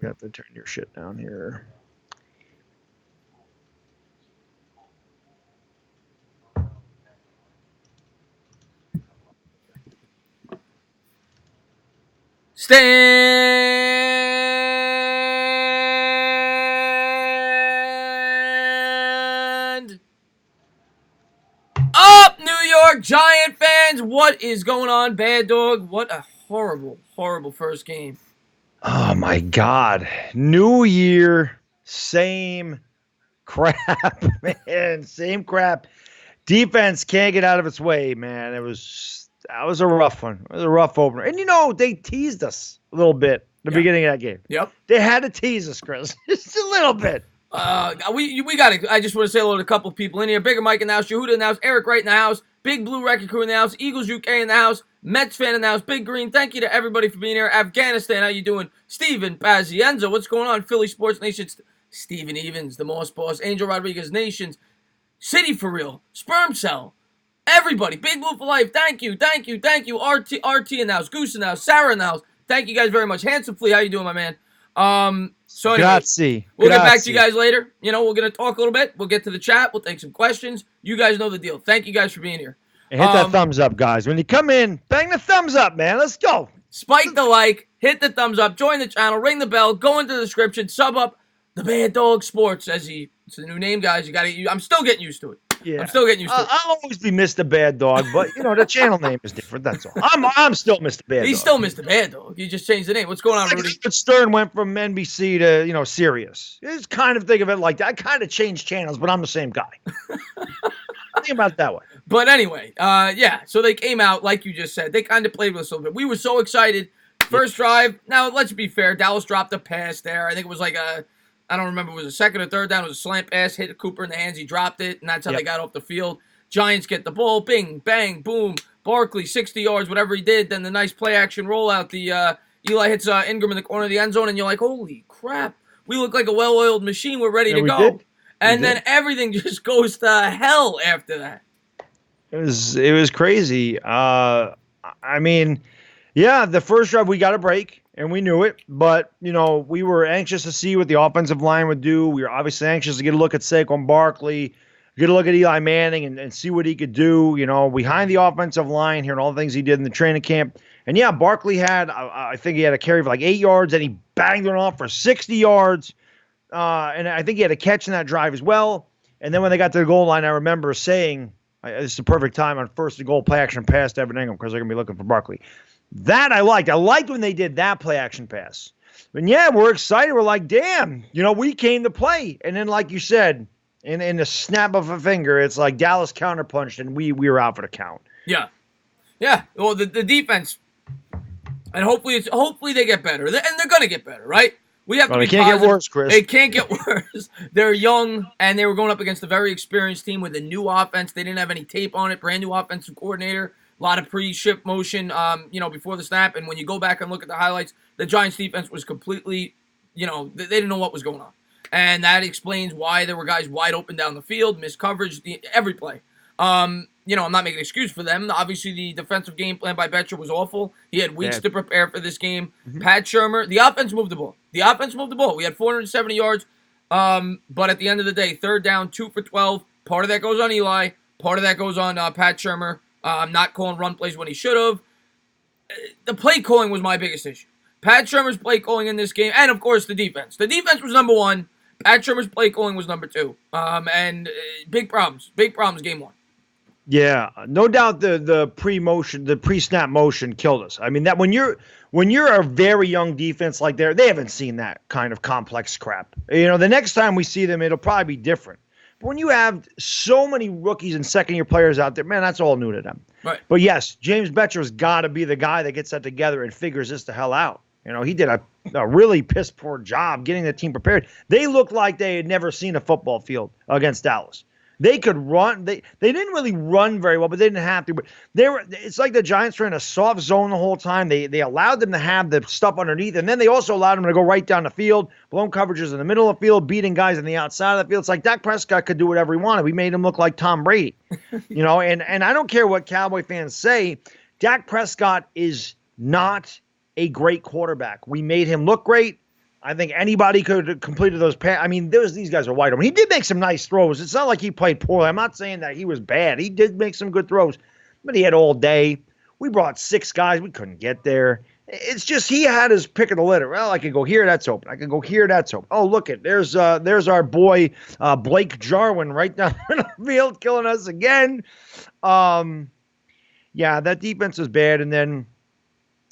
We have to turn your shit down here. Stand up, New York Giant fans! What is going on, Bad Dog? What a horrible, horrible first game. Oh my God. New year, same crap, man. Same crap. Defense can't get out of its way, man. That was a rough one. It was a rough opener. And they teased us a little bit at the beginning of that game. Yep. They had to tease us, Chris. Just a little bit. We got to. I just want to say hello to a couple of people in here. Bigger Mike in the house, Yehuda in the house, Eric Wright in the house, Big Blue Record Crew in the house, Eagles UK in the house, Mets fan in the house, Big Green. Thank you to everybody for being here. Afghanistan, how you doing? Steven Pazienza, what's going on? Philly Sports Nation, Steven Evans, the Moss Boss, Angel Rodriguez Nations, City for Real, Sperm Cell, everybody, Big Blue for Life. Thank you. RT in the house, Goose in the house, Sarah in the house. Thank you guys very much. Handsome Flea, how you doing, my man? So anyway, Grazie. we'll get back to you guys later. We're going to talk a little bit. We'll get to the chat. We'll take some questions. You guys know the deal. Thank you guys for being here. And hit that thumbs up, guys. When you come in, bang the thumbs up, man. Let's go. Spike the like, hit the thumbs up, join the channel, ring the bell, go into the description, sub up the Bad Dog Sports it's a new name, guys. I'm still getting used to it. Yeah. I'm still getting used to it. I'll always be Mr. Bad Dog, but the channel name is different. That's all. I'm still Mr. Bad Dog. He's still Mr. Bad Dog. He just changed the name. What's going on, Rudy? Stern went from NBC to Sirius. It's kind of think of it like that. I kind of changed channels, but I'm the same guy. Think about it that way. But anyway, so they came out, like you just said. They kind of played with us a little bit. We were so excited. First drive. Now, let's be fair. Dallas dropped a pass there. I think it was like I don't remember if it was a second or third down. It was a slant pass, hit Cooper in the hands. He dropped it, and that's how they got off the field. Giants get the ball. Bing, bang, boom. Barkley, 60 yards, whatever he did. Then the nice play-action rollout. The Eli hits Ingram in the corner of the end zone, and you're like, holy crap. We look like a well-oiled machine. We're ready to go. And then everything just goes to hell after that. It was crazy. The first drive we got a break, and we knew it. But, we were anxious to see what the offensive line would do. We were obviously anxious to get a look at Saquon Barkley, get a look at Eli Manning and see what he could do, behind the offensive line here and all the things he did in the training camp. And, Barkley had, I think he had a carry for like 8 yards, and he banged it off for 60 yards. And I think he had a catch in that drive as well. And then when they got to the goal line, I remember saying, this is the perfect time on first and goal play action pass to Evan Ingram because they're going to be looking for Barkley. That I liked. I liked when they did that play action pass. But we're excited. We're like, damn, we came to play. And then, like you said, in the snap of a finger, it's like Dallas counterpunched and we were out for the count. Yeah. Yeah. Well, the defense, and hopefully they get better. And they're going to get better, right? We have to be positive. Can't get worse, Chris. It can't get worse. They're young, and they were going up against a very experienced team with a new offense. They didn't have any tape on it. Brand new offensive coordinator. A lot of pre-shift motion, before the snap. And when you go back and look at the highlights, the Giants' defense was completely, they didn't know what was going on. And that explains why there were guys wide open down the field, missed coverage, every play. I'm not making an excuse for them. Obviously, the defensive game plan by Betcher was awful. He had weeks to prepare for this game. Mm-hmm. Pat Shurmur, the offense moved the ball. We had 470 yards. But at the end of the day, third down, 2 for 12. Part of that goes on Eli. Part of that goes on Pat Shurmur. Not calling run plays when he should have. The play calling was my biggest issue. Pat Shurmur's play calling in this game, and of course the defense. The defense was number one. Pat Shurmur's play calling was number two. Big problems game one. Yeah, no doubt the pre-snap motion killed us. I mean, that when you're a very young defense like they haven't seen that kind of complex crap. The next time we see them, it'll probably be different. But when you have so many rookies and second-year players out there, man, that's all new to them. Right. But yes, James Betcher's got to be the guy that gets that together and figures this the hell out. He did a really piss-poor job getting the team prepared. They looked like they had never seen a football field against Dallas. They could run. They didn't really run very well, but they didn't have to. But it's like the Giants were in a soft zone the whole time. They allowed them to have the stuff underneath, and then they also allowed them to go right down the field, blown coverages in the middle of the field, beating guys on the outside of the field. It's like Dak Prescott could do whatever he wanted. We made him look like Tom Brady, And I don't care what Cowboy fans say. Dak Prescott is not a great quarterback. We made him look great. I think anybody could have completed those I mean, these guys are wide open. He did make some nice throws. It's not like he played poorly. I'm not saying that he was bad. He did make some good throws, but he had all day. We brought 6 guys. We couldn't get there. It's just he had his pick of the litter. Well, I could go here, that's open. I can go here, that's open. Oh, look it. There's our boy Blake Jarwin right down the field killing us again. Yeah, that defense was bad. And then,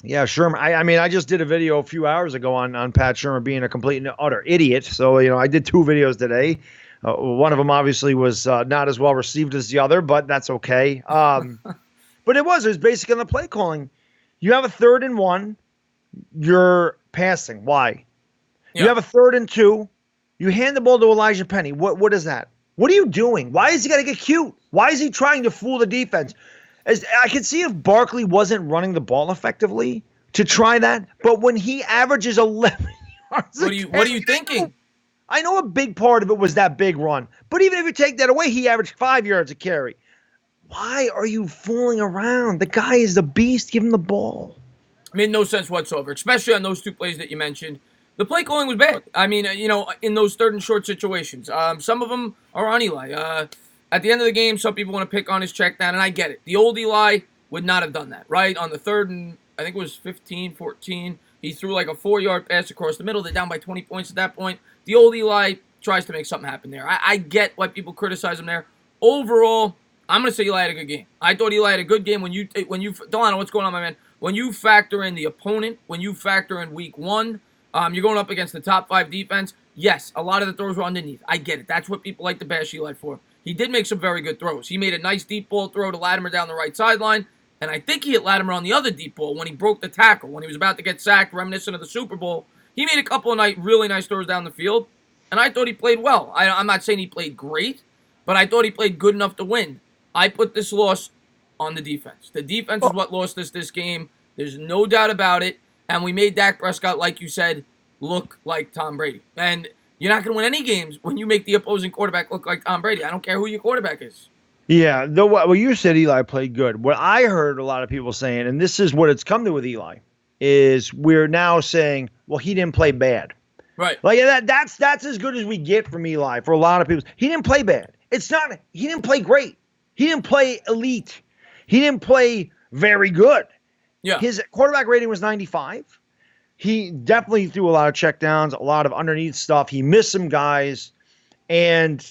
yeah, Sherman. I mean, I just did a video a few hours ago on Pat Sherman being a complete and utter idiot. So, I did 2 videos today. One of them obviously was not as well received as the other, but that's okay. But it was basic on the play calling. You have a 3rd and 1, you're passing. Why? Yeah. You have a 3rd and 2, you hand the ball to Elijah Penny. What is that? What are you doing? Why is he got to get cute? Why is he trying to fool the defense? As I could see if Barkley wasn't running the ball effectively to try that, but when he averages 11 yards, what are you thinking? I know a big part of it was that big run, but even if you take that away, he averaged 5 yards a carry. Why are you fooling around? The guy is the beast. Give him the ball. Made no sense whatsoever, especially on those 2 plays that you mentioned. The play calling was bad. I mean, in those 3rd and short situations, some of them are on Eli. At the end of the game, some people want to pick on his check down, and I get it. The old Eli would not have done that, right? On the 3rd and, I think it was 15, 14, he threw like a 4-yard pass across the middle. They're down by 20 points at that point. The old Eli tries to make something happen there. I get why people criticize him there. Overall, I'm going to say Eli had a good game. I thought Eli had a good game when you Delano, what's going on, my man? When you factor in the opponent, when you factor in week 1, you're going up against the top 5 defense. Yes, a lot of the throws were underneath. I get it. That's what people like to bash Eli for. He did make some very good throws. He made a nice deep ball throw to Latimer down the right sideline, and I think he hit Latimer on the other deep ball when he broke the tackle, when he was about to get sacked, reminiscent of the Super Bowl. He made a couple of really nice throws down the field, and I thought he played well. I'm not saying he played great, but I thought he played good enough to win. I put this loss on the defense. The defense is what lost us this game. There's no doubt about it. And we made Dak Prescott, like you said, look like Tom Brady. And you're not going to win any games when you make the opposing quarterback look like Tom Brady. I don't care who your quarterback is. Yeah, well, you said Eli played good. What I heard a lot of people saying, and this is what it's come to with Eli, is we're now saying, well, he didn't play bad. Right. Like that's as good as we get from Eli for a lot of people. He didn't play bad. He didn't play great. He didn't play elite. He didn't play very good. Yeah. His quarterback rating was 95. He definitely threw a lot of checkdowns, a lot of underneath stuff. He missed some guys. And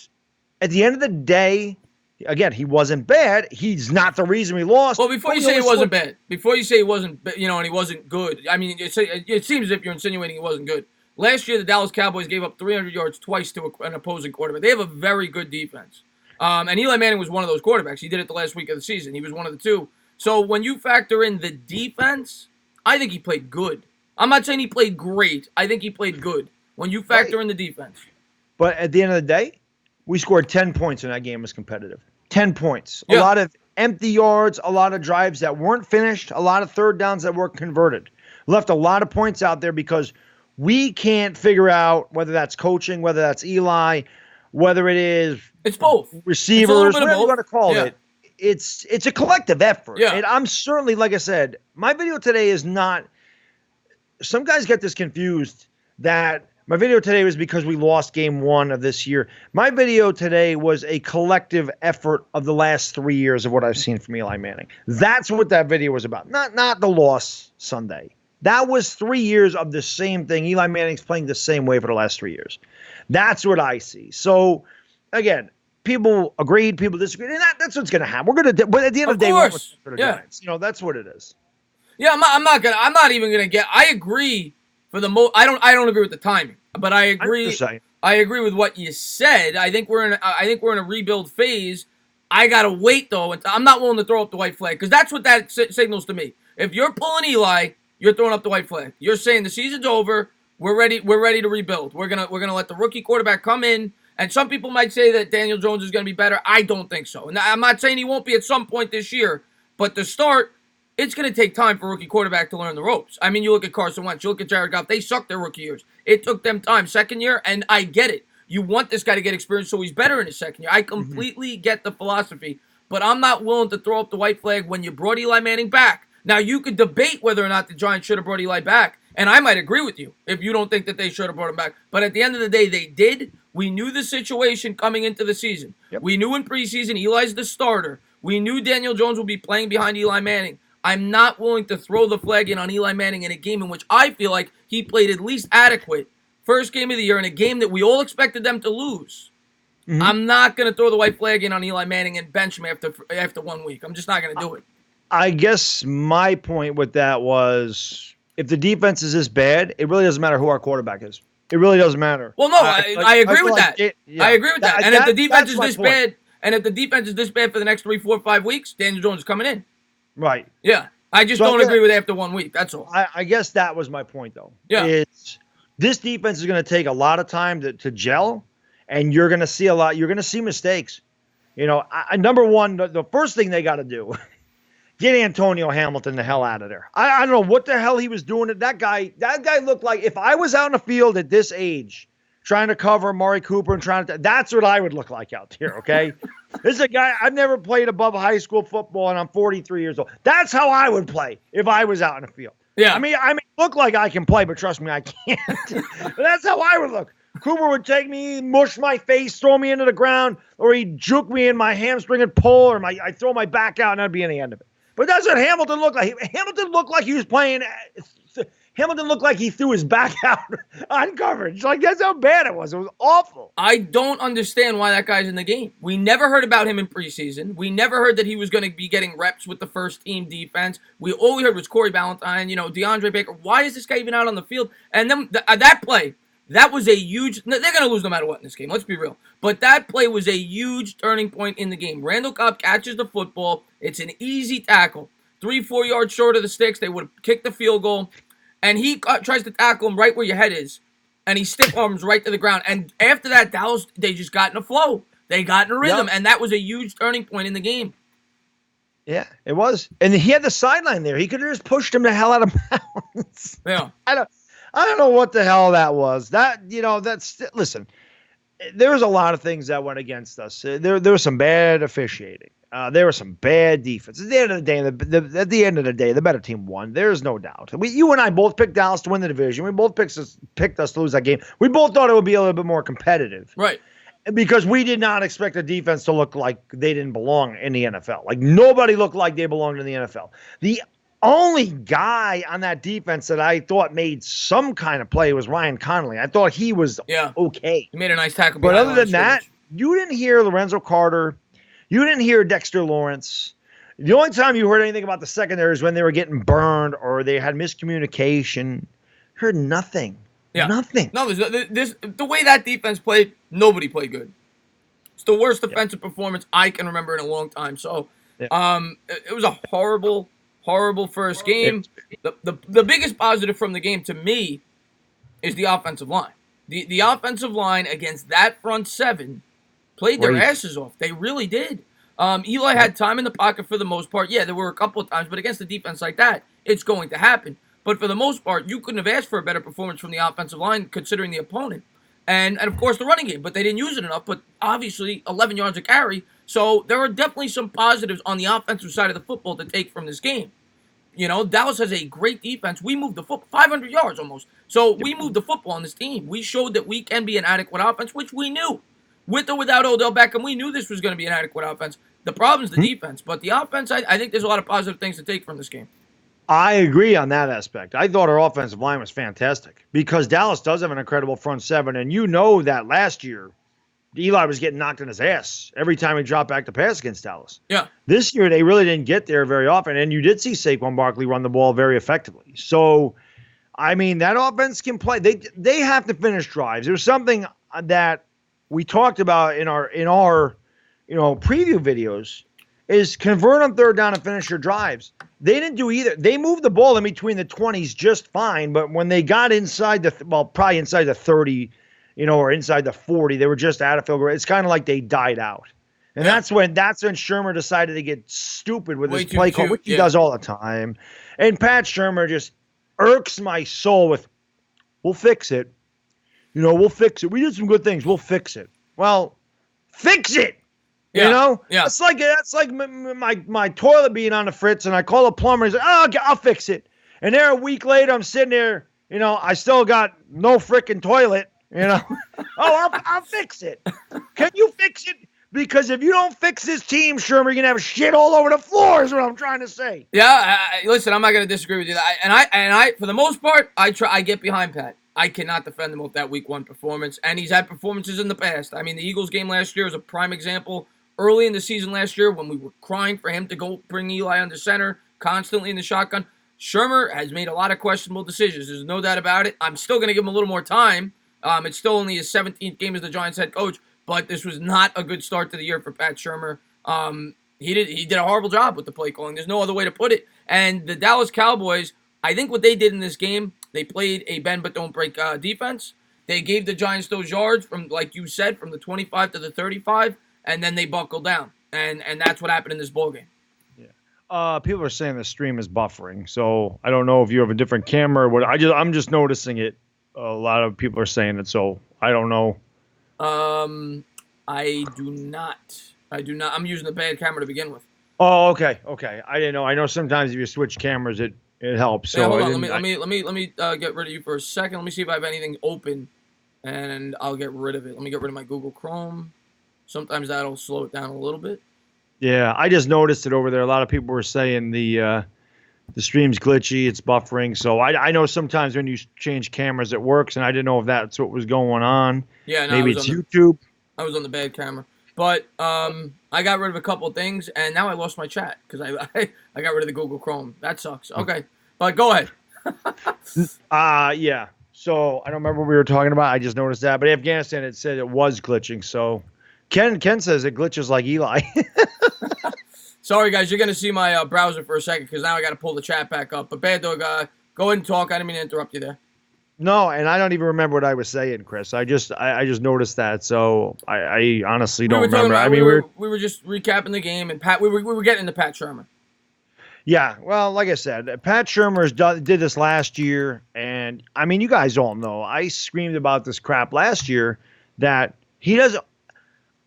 at the end of the day, again, he wasn't bad. He's not the reason we lost. Well, before you say he wasn't bad, before you say he wasn't, and he wasn't good, I mean, it seems as if you're insinuating he wasn't good. Last year, the Dallas Cowboys gave up 300 yards twice to an opposing quarterback. They have a very good defense. And Eli Manning was one of those quarterbacks. He did it the last week of the season. He was one of the 2. So when you factor in the defense, I think he played good. I'm not saying he played great. I think he played good when you factor in the defense. But at the end of the day, we scored 10 points in that game. Was competitive. 10 points. Yeah. A lot of empty yards, a lot of drives that weren't finished, a lot of third downs that weren't converted. Left a lot of points out there because we can't figure out whether that's coaching, whether that's Eli, whether it is it's both receivers, whatever you want to call it. It's a collective effort. Yeah. And I'm certainly, like I said, my video today is not – some guys get this confused that my video today was because we lost game 1 of this year. My video today was a collective effort of the last 3 years of what I've seen from Eli Manning. That's what that video was about, not the loss Sunday. That was 3 years of the same thing. Eli Manning's playing the same way for the last 3 years. That's what I see. So, again, people agreed, people disagreed, and that's what's going to happen. We're going to, but at the end of the day, we're for the Giants. That's what it is. Yeah, I'm not even going to get. I agree for the most. I don't agree with the timing, but I agree. I agree with what you said. I think we're in a rebuild phase. I gotta wait though. I'm not willing to throw up the white flag because that's what that signals to me. If you're pulling Eli, you're throwing up the white flag. You're saying the season's over. We're ready to rebuild. We're gonna let the rookie quarterback come in. And some people might say that Daniel Jones is going to be better. I don't think so. And I'm not saying he won't be at some point this year. But to start, it's going to take time for a rookie quarterback to learn the ropes. I mean, you look at Carson Wentz. You look at Jared Goff. They sucked their rookie years. It took them time. Second year, and I get it. You want this guy to get experience so he's better in his second year. I completely get the philosophy. But I'm not willing to throw up the white flag when you brought Eli Manning back. Now, you could debate whether or not the Giants should have brought Eli back. And I might agree with you if you don't think that they should have brought him back. But at the end of the day, they did. We knew the situation coming into the season. Yep. We knew in preseason Eli's the starter. We knew Daniel Jones would be playing behind Eli Manning. I'm not willing to throw the flag in on Eli Manning in a game in which I feel like he played at least adequate. First game of the year in a game that we all expected them to lose. Mm-hmm. I'm not going to throw the white flag in on Eli Manning and bench him after 1 week. I'm just not going to do it. I guess my point with that was if the defense is this bad, it really doesn't matter who our quarterback is. It really doesn't matter. Well, no, I agree with that. I agree with that. And if the defense is this bad, for the next 3, 4, 5 weeks, Daniel Jones is coming in. Right. Yeah. I just don't agree with after 1 week. That's all. I guess that was my point, though. Yeah. This defense is going to take a lot of time to gel, and you're going to see a lot. You're going to see mistakes. Number one, the first thing they got to do, get Antonio Hamilton the hell out of there. I don't know what the hell he was doing. That guy looked like, if I was out in the field at this age trying to cover Amari Cooper and that's what I would look like out there, okay? This is a guy, I've never played above high school football, and I'm 43 years old. That's how I would play if I was out in the field. Yeah. I mean, look like I can play, but trust me, I can't. But that's how I would look. Cooper would take me, mush my face, throw me into the ground, or he'd juke me in my hamstring and pull, or I'd throw my back out, and that'd be in the end of it. But that's what Hamilton looked like. Hamilton looked like he was playing. Hamilton looked like he threw his back out on coverage. Like, that's how bad it was. It was awful. I don't understand why that guy's in the game. We never heard about him in preseason. We never heard that he was going to be getting reps with the first team defense. All we heard was Corey Ballantyne, DeAndre Baker. Why is this guy even out on the field? And then that play, that was a huge – they're going to lose no matter what in this game. Let's be real. But that play was a huge turning point in the game. Randall Cobb catches the football. It's an easy tackle. 3-4 yards short of the sticks. They would have kicked the field goal. And he tries to tackle him right where your head is. And he stiff arms right to the ground. And after that, Dallas, they just got in a flow. They got in a rhythm. Yep. And that was a huge turning point in the game. Yeah, it was. And he had the sideline there. He could have just pushed him the hell out of bounds. Yeah. I don't know what the hell that was. Listen, there was a lot of things that went against us. There was some bad officiating. There was some bad defense. At the end of the day, the better team won. There's no doubt. You and I both picked Dallas to win the division. We both picked us to lose that game. We both thought it would be a little bit more competitive. Right. Because we did not expect the defense to look like they didn't belong in the NFL. Like, nobody looked like they belonged in the NFL. The only guy on that defense that I thought made some kind of play was Ryan Connolly. I thought he was okay. He made a nice tackle. But other than that, you didn't hear Lorenzo Carter. You didn't hear Dexter Lawrence. The only time you heard anything about the secondary is when they were getting burned or they had miscommunication. Heard nothing. Yeah. Nothing. No, the way that defense played, nobody played good. It's the worst defensive performance I can remember in a long time. So, it was a horrible, horrible first game. The biggest positive from the game to me is the offensive line. The offensive line against that front seven played their asses off. They really did. Eli had time in the pocket for the most part. Yeah, there were a couple of times, but against a defense like that, it's going to happen. But for the most part, you couldn't have asked for a better performance from the offensive line considering the opponent. And of course, the running game, but they didn't use it enough. But obviously, 11 yards a carry. So there are definitely some positives on the offensive side of the football to take from this game. Dallas has a great defense. We moved the football 500 yards almost. So we moved the football on this team. We showed that we can be an adequate offense, which we knew. With or without Odell Beckham, we knew this was going to be an adequate offense. The problem is the defense. But the offense, I think there's a lot of positive things to take from this game. I agree on that aspect. I thought our offensive line was fantastic because Dallas does have an incredible front seven. And you know that last year, Eli was getting knocked in his ass every time he dropped back to pass against Dallas. Yeah. This year, they really didn't get there very often. And you did see Saquon Barkley run the ball very effectively. So, I mean, that offense can play. They have to finish drives. There's something that we talked about in our preview videos is convert on third down and finish your drives. They didn't do either. They moved the ball in between the 20s just fine, but when they got inside probably inside the 30, or inside the 40, they were just out of field goal. It's kind of like they died out. And that's when Shermer decided to get stupid with his play call, which he does all the time. And Pat Shermer just irks my soul with, we'll fix it. We'll fix it. We did some good things. We'll fix it. Well, fix it. Yeah. That's like my toilet being on the fritz, and I call a plumber. He's like, "Oh, I'll fix it." And there a week later, I'm sitting there I still got no freaking toilet. I'll fix it. Can you fix it? Because if you don't fix this team, Shermer, you're gonna have shit all over the floor. Is what I'm trying to say. Yeah, listen, I'm not going to disagree with you. I, for the most part, I get behind Pat. I cannot defend him with that Week 1 performance, and he's had performances in the past. I mean, the Eagles game last year is a prime example. Early in the season last year, when we were crying for him to go bring Eli under center, constantly in the shotgun, Shermer has made a lot of questionable decisions. There's no doubt about it. I'm still going to give him a little more time. It's still only his 17th game as the Giants head coach, but this was not a good start to the year for Pat Shermer. He did a horrible job with the play calling. There's no other way to put it. And the Dallas Cowboys, I think what they did in this game, they played a bend but don't break defense. They gave the Giants those yards from, like you said, from the 25 to the 35, and then they buckled down. And that's what happened in this ball game. Yeah. People are saying the stream is buffering, so I don't know if you have a different camera or what. I'm just noticing it. A lot of people are saying it, so I don't know. I do not. I'm using the bad camera to begin with. Oh, okay. I didn't know. I know sometimes if you switch cameras, it helps. So yeah, hold on. Let me get rid of you for a second. Let me see if I have anything open, and I'll get rid of it. Let me get rid of my Google Chrome. Sometimes that'll slow it down a little bit. Yeah, I just noticed it over there. A lot of people were saying the stream's glitchy, it's buffering. So I know sometimes when you change cameras, it works, and I didn't know if that's what was going on. Yeah, no, maybe it's YouTube. I was on the bad camera. But I got rid of a couple of things, and now I lost my chat because I got rid of the Google Chrome. That sucks. Okay, but go ahead. Yeah. So I don't remember what we were talking about. I just noticed that. But Afghanistan, it said it was glitching. So Ken says it glitches like Eli. Sorry, guys. You're going to see my browser for a second because now I got to pull the chat back up. But Bad Dog, go ahead and talk. I didn't mean to interrupt you there. No, and I don't even remember what I was saying, Chris. I just noticed that, so I honestly don't remember. We were just recapping the game, and Pat. We were getting into Pat Shermer. Yeah, well, like I said, Pat Shermer's did this last year, and I mean, you guys all know I screamed about this crap last year that he doesn't.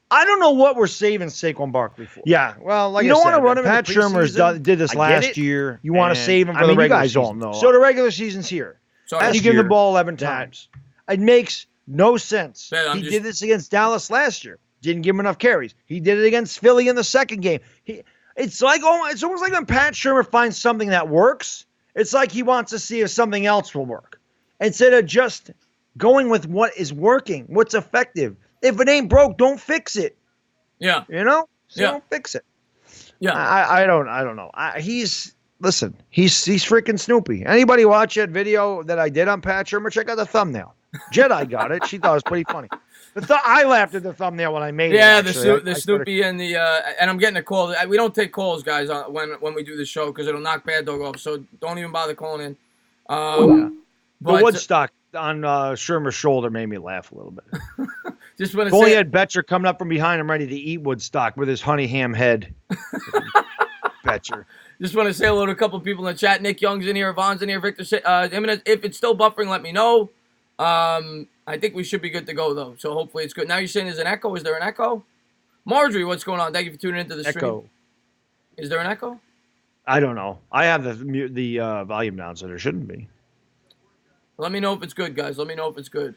I don't know what we're saving Saquon Barkley for. Yeah, well, like you don't want to run him. Pat Shermer's did this last year. You want to save him for the regular season. You guys all know. So the regular season's here. And you give him the ball 11 times. It makes no sense. He did this against Dallas last year. Didn't give him enough carries. He did it against Philly in the second game. It's almost like when Pat Shermer finds something that works, it's like he wants to see if something else will work. Instead of just going with what is working, what's effective. If it ain't broke, don't fix it. Yeah. Don't fix it. Yeah. I don't know. Listen, he's freaking Snoopy. Anybody watch that video that I did on Pat Shermer? Check out the thumbnail. Jedi got it. She thought it was pretty funny. I laughed at the thumbnail when I made it. Yeah, the Snoopy and the and I'm getting a call. We don't take calls, guys, when we do the show because it'll knock Bad Dog off. So don't even bother calling in. The Woodstock on Shermer's shoulder made me laugh a little bit. Just want to say, he had Betcher coming up from behind him, ready to eat Woodstock with his honey ham head. Betcher. Just want to say hello to a couple of people in the chat. Nick Young's in here. Yvonne's in here. Victor, if it's still buffering, let me know. I think we should be good to go, though. So hopefully it's good. Now you're saying there's an echo. Is there an echo? Marjorie, what's going on? Thank you for tuning into the stream. Is there an echo? I don't know. I have the volume down, so there shouldn't be. Let me know if it's good, guys. Let me know if it's good.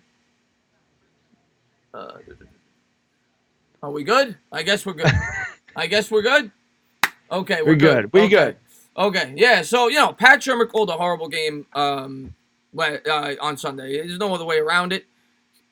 Are we good? I guess we're good. Okay, we're good. We're good. Okay, yeah. So Pat Shermer called a horrible game on Sunday. There's no other way around it.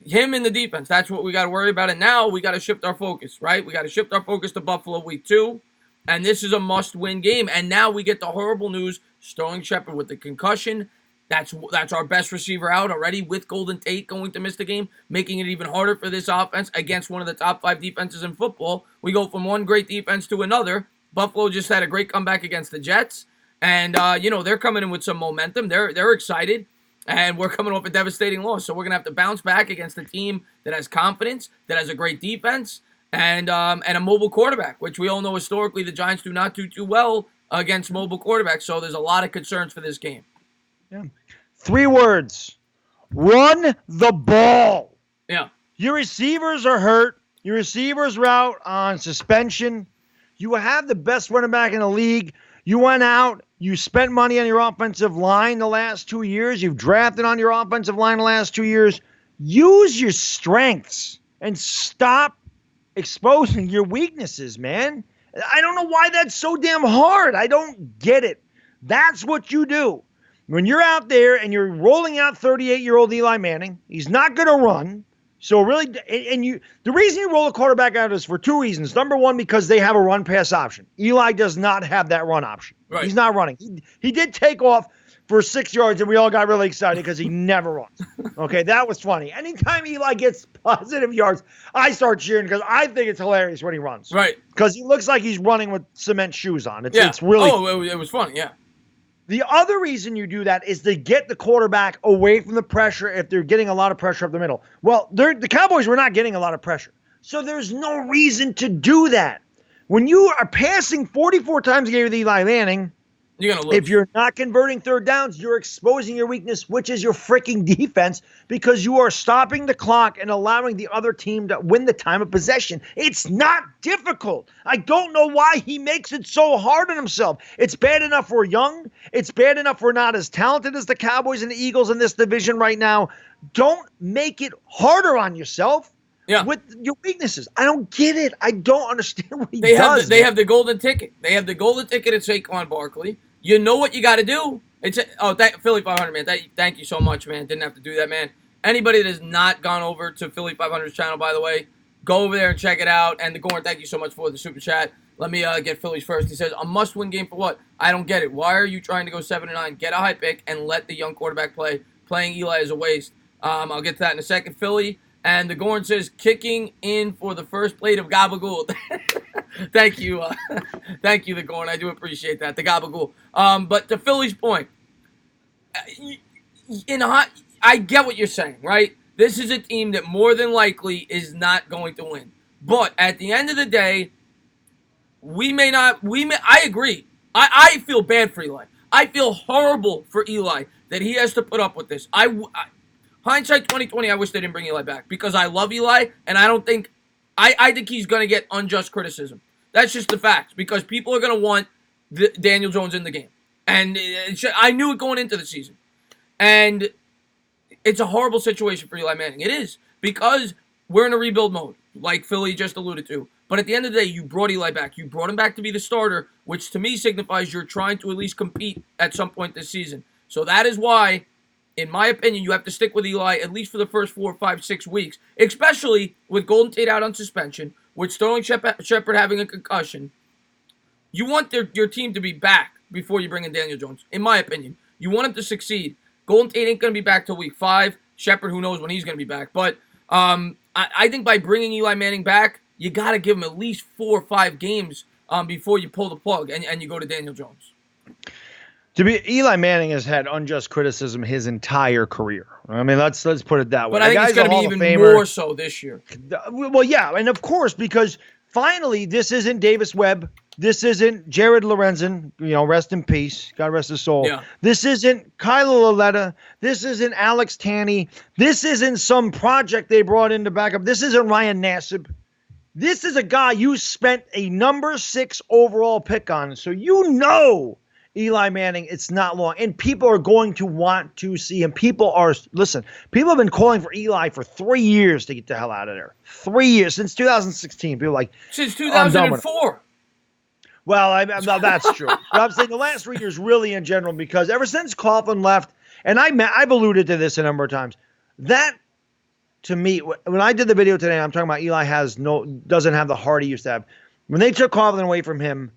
Him and the defense. That's what we got to worry about. And now we got to shift our focus, right? We got to shift our focus to Buffalo Week 2, and this is a must-win game. And now we get the horrible news: Sterling Shepard with the concussion. That's our best receiver out already with Golden Tate going to miss the game, making it even harder for this offense against one of the top 5 defenses in football. We go from one great defense to another. Buffalo just had a great comeback against the Jets, and they're coming in with some momentum. They're excited, and we're coming off a devastating loss. So we're gonna have to bounce back against a team that has confidence, that has a great defense, and a mobile quarterback, which we all know historically the Giants do not do too well against mobile quarterbacks. So there's a lot of concerns for this game. Yeah. 3 words: run the ball. Yeah. Your receivers are hurt. Your receivers are out on suspension. You have the best running back in the league. You went out, you spent money on your offensive line the last 2 years. You've drafted on your offensive line the last 2 years. Use your strengths and stop exposing your weaknesses, man. I don't know why that's so damn hard. I don't get it. That's what you do. When you're out there and you're rolling out 38-year-old Eli Manning, he's not going to run. So really, the reason you roll a quarterback out is for two reasons. Number one, because they have a run pass option. Eli does not have that run option. Right. He's not running. He did take off for 6 yards, and we all got really excited because he never runs. Okay, that was funny. Anytime Eli gets positive yards, I start cheering because I think it's hilarious when he runs. Right. Because he looks like he's running with cement shoes on. It's really. Oh, it was funny. Yeah. The other reason you do that is to get the quarterback away from the pressure if they're getting a lot of pressure up the middle. Well, the Cowboys were not getting a lot of pressure. So there's no reason to do that. When you are passing 44 times a game with Eli Manning, you're gonna lose. If you're not converting third downs, you're exposing your weakness, which is your freaking defense, because you are stopping the clock and allowing the other team to win the time of possession. It's not difficult. I don't know why he makes it so hard on himself. It's bad enough we're young. It's bad enough we're not as talented as the Cowboys and the Eagles in this division right now. Don't make it harder on yourself. Yeah. With your weaknesses. I don't get it. I don't understand what he does. They have the golden ticket. They have the golden ticket at Saquon Barkley. You know what you got to do. Philly 500, man. Thank you so much, man. Didn't have to do that, man. Anybody that has not gone over to Philly 500's channel, by the way, go over there and check it out. And the Gorn, thank you so much for the super chat. Let me get Phillies first. He says, a must-win game for what? I don't get it. Why are you trying to go 7-9? Get a high pick and let the young quarterback play. Playing Eli is a waste. I'll get to that in a second. Philly. And the Gorn says, kicking in for the first plate of gabagool. Thank you. Thank you, the Gorn. I do appreciate that, the gabagool. But to Philly's point, I get what you're saying, right? This is a team that more than likely is not going to win. But at the end of the day, I agree. I feel bad for Eli. I feel horrible for Eli that he has to put up with this. Hindsight 2020, I wish they didn't bring Eli back because I love Eli, and I think he's going to get unjust criticism. That's just the facts because people are going to want Daniel Jones in the game. And I knew it going into the season. And it's a horrible situation for Eli Manning. It is because we're in a rebuild mode, like Philly just alluded to. But at the end of the day, you brought Eli back. You brought him back to be the starter, which to me signifies you're trying to at least compete at some point this season. So that is why, in my opinion, you have to stick with Eli at least for the first 4, 5, 6 weeks, especially with Golden Tate out on suspension, with Sterling Shepard having a concussion. You want your team to be back before you bring in Daniel Jones, in my opinion. You want him to succeed. Golden Tate ain't going to be back till week 5. Shepard, who knows when he's going to be back. But I think by bringing Eli Manning back, you got to give him at least 4 or 5 games before you pull the plug and you go to Daniel Jones. Eli Manning has had unjust criticism his entire career. I mean, let's put it that way. But I think it's going to be even more so this year. Well, yeah, and of course, because finally, this isn't Davis Webb. This isn't Jared Lorenzen. Rest in peace. God rest his soul. Yeah. This isn't Kyler Laletta. This isn't Alex Tanney. This isn't some project they brought in to back up. This isn't Ryan Nassib. This is a guy you spent a number 6 overall pick on. So Eli Manning, it's not long. And people are going to want to see him. People have been calling for Eli for 3 years to get the hell out of there. 3 years. Since 2016. People are like, since 2004. Well, that's true. But I'm saying the last 3 years really in general, because ever since Coughlin left, and I've alluded to this a number of times, that to me, when I did the video today, I'm talking about Eli doesn't have the heart he used to have. When they took Coughlin away from him,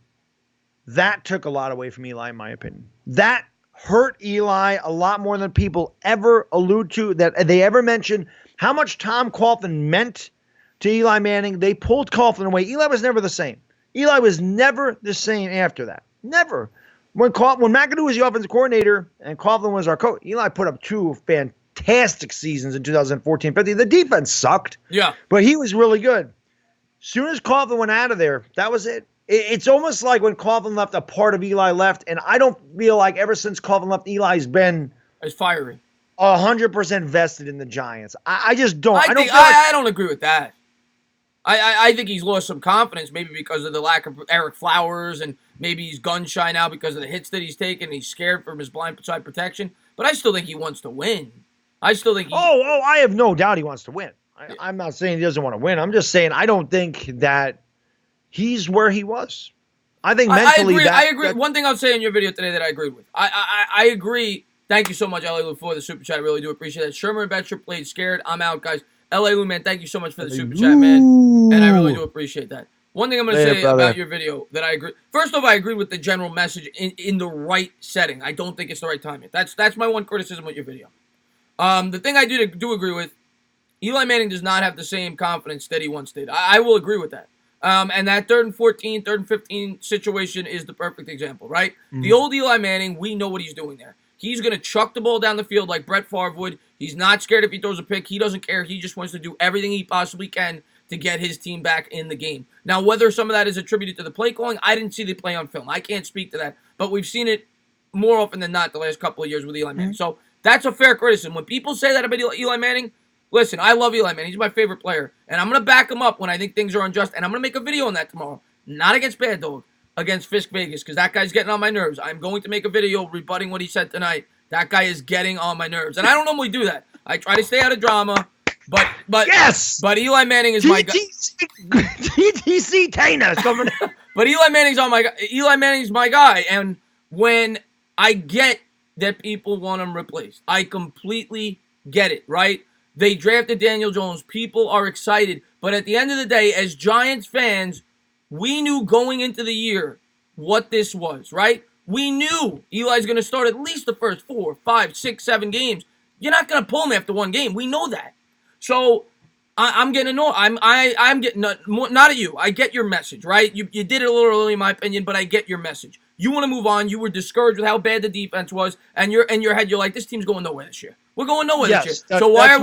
that took a lot away from Eli, in my opinion. That hurt Eli a lot more than people ever allude to, that they ever mention how much Tom Coughlin meant to Eli Manning. They pulled Coughlin away. Eli was never the same. Eli was never the same after that. Never. When McAdoo was the offensive coordinator and Coughlin was our coach, Eli put up 2 fantastic seasons in 2014-15. The defense sucked. Yeah. But he was really good. As soon as Coughlin went out of there, that was it. It's almost like when Coughlin left, a part of Eli left, and I don't feel like ever since Coughlin left, Eli's been as fiery, 100% vested in the Giants. I just don't. I don't agree with that. I think he's lost some confidence, maybe because of the lack of Eric Flowers and Maybe he's gun shy now because of the hits that he's taken. He's scared from his blind side protection. But I still think he wants to win. I still think he. I have no doubt he wants to win. I'm not saying he doesn't want to win. I'm just saying I don't think that he's where he was. I think mentally I agree. One thing I'll say in your video today that I agreed with. I agree. Thank you so much, LA Lou, for the super chat. I really do appreciate that. Sherman and Betcher played scared. I'm out, guys. LA Lou, man, thank you so much for the super chat, man. And I really do appreciate that. One thing I'm going to say about your video that I agree. First off, I agree with the general message in the right setting. I don't think it's the right timing. That's my one criticism with your video. The thing I do agree with, Eli Manning does not have the same confidence that he once did. I will agree with that. And that 3rd and 14, 3rd and 15 situation is the perfect example, right? Mm-hmm. The old Eli Manning, we know what he's doing there. He's going to chuck the ball down the field like Brett Favre would. He's not scared if he throws a pick. He doesn't care. He just wants to do everything he possibly can to get his team back in the game. Now, whether some of that is attributed to the play calling, I didn't see the play on film. I can't speak to that. But we've seen it more often than not the last couple of years with Eli Manning. Mm-hmm. So that's a fair criticism. When people say that about Eli Manning, listen, I love Eli Manning. He's my favorite player. And I'm going to back him up when I think things are unjust. And I'm going to make a video on that tomorrow. Not against Bad Dog, against Fisk Vegas, because that guy's getting on my nerves. I'm going to make a video rebutting what he said tonight. That guy is getting on my nerves. And I don't normally do that. I try to stay out of drama. But yes! But Eli Manning is my guy. TTC Tana coming. But Eli Manning's my guy. And when I get that people want him replaced, I completely get it, right? They drafted Daniel Jones. People are excited. But at the end of the day, as Giants fans, we knew going into the year what this was, right? We knew Eli's going to start at least the first 4, 5, 6, 7 games. You're not going to pull him after one game. We know that. So I'm getting annoyed. I'm getting not at you. I get your message, right? You did it a little early, in my opinion, but I get your message. You want to move on. You were discouraged with how bad the defense was, and in your head, you're like, this team's going nowhere this year. We're going nowhere this year. So why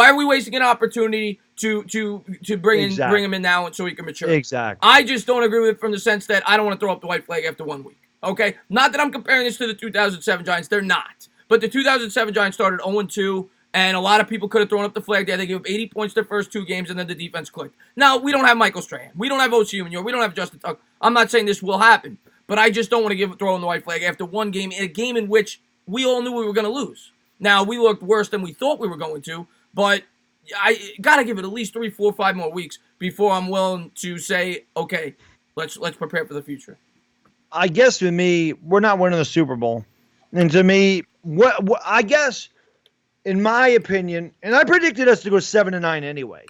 are we wasting an opportunity to bring him in now so he can mature? Exactly. I just don't agree with it from the sense that I don't want to throw up the white flag after 1 week. Okay? Not that I'm comparing this to the 2007 Giants. They're not. But the 2007 Giants started 0-2, and a lot of people could have thrown up the flag there. They gave up 80 points their first 2 games, and then the defense clicked. Now, we don't have Michael Strahan. We don't have O.C. Union. We don't have Justin Tuck. I'm not saying this will happen, but I just don't want to throw in the white flag after one game, in a game in which we all knew we were going to lose. Now, we looked worse than we thought we were going to, but I got to give it at least 3, 4, 5 more weeks before I'm willing to say, okay, let's prepare for the future. I guess with me, we're not winning the Super Bowl. And to me, what I guess, in my opinion, and I predicted us to go 7-9 anyway.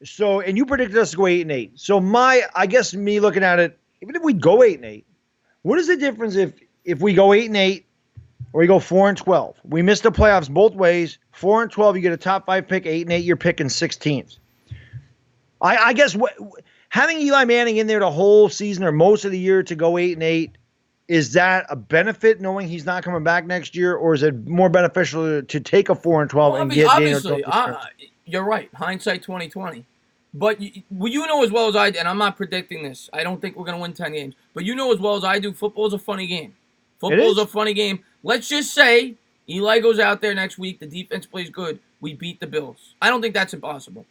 So, and you predicted us to go 8-8. So I guess me looking at it, even if we go 8-8, what is the difference if we go 8-8 or we go 4-12? We missed the playoffs both ways. 4-12, you get a top 5 pick. 8-8, you're picking 16th. I guess having Eli Manning in there the whole season or most of the year to go 8-8, is that a benefit knowing he's not coming back next year, or is it more beneficial to take a 4-12 and get obviously, you're right. Hindsight 2020. But you know as well as I do, and I'm not predicting this. I don't think we're going to win 10 games. But you know as well as I do, football is a funny game. Football is a funny game. Let's just say Eli goes out there next week. The defense plays good. We beat the Bills. I don't think that's impossible.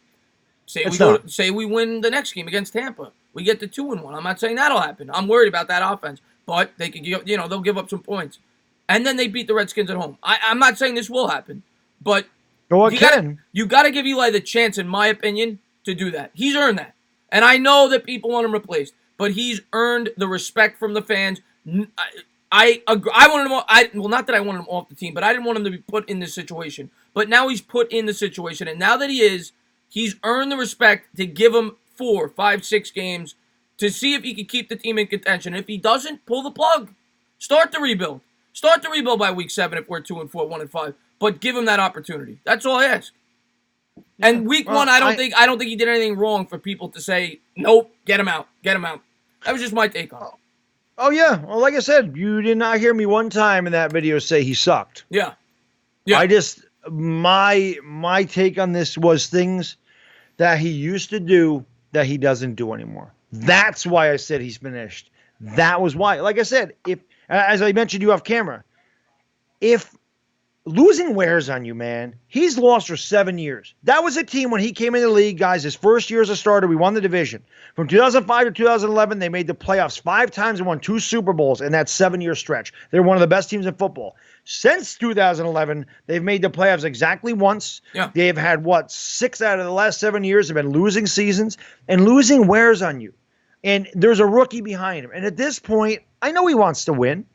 Say we win the next game against Tampa. We get to 2-1. I'm not saying that'll happen. I'm worried about that offense. But they could they'll give up some points. And then they beat the Redskins at home. I'm not saying this will happen. But you got to give Eli the chance, in my opinion, to do that. He's earned that. And I know that people want him replaced. But he's earned the respect from the fans. I wanted him not that I wanted him off the team, but I didn't want him to be put in this situation. But now he's put in the situation. And now that he's earned the respect to give him 4, 5, 6 games to see if he can keep the team in contention. If he doesn't, pull the plug. Start the rebuild. Start the rebuild by week 7 if we're 2-4, 1-5. But give him that opportunity. That's all I ask. Yeah. And week 1, I don't think he did anything wrong for people to say, nope, get him out. Get him out. That was just my take on it. Oh yeah. Well, like I said, you did not hear me one time in that video say he sucked. Yeah. I just my take on this was things that he used to do that he doesn't do anymore. That's why I said he's finished. That was why. Like I said, as I mentioned you off camera, if losing wears on you, man. He's lost for 7 years. That was a team when he came in the league, guys, his first year as a starter, we won the division. From 2005 to 2011, they made the playoffs 5 times and won 2 Super Bowls in that 7-year stretch. They're one of the best teams in football. Since 2011, they've made the playoffs exactly once. Yeah. They've had, 6 out of the last 7 years have been losing seasons, and losing wears on you. And there's a rookie behind him. And at this point, I know he wants to win.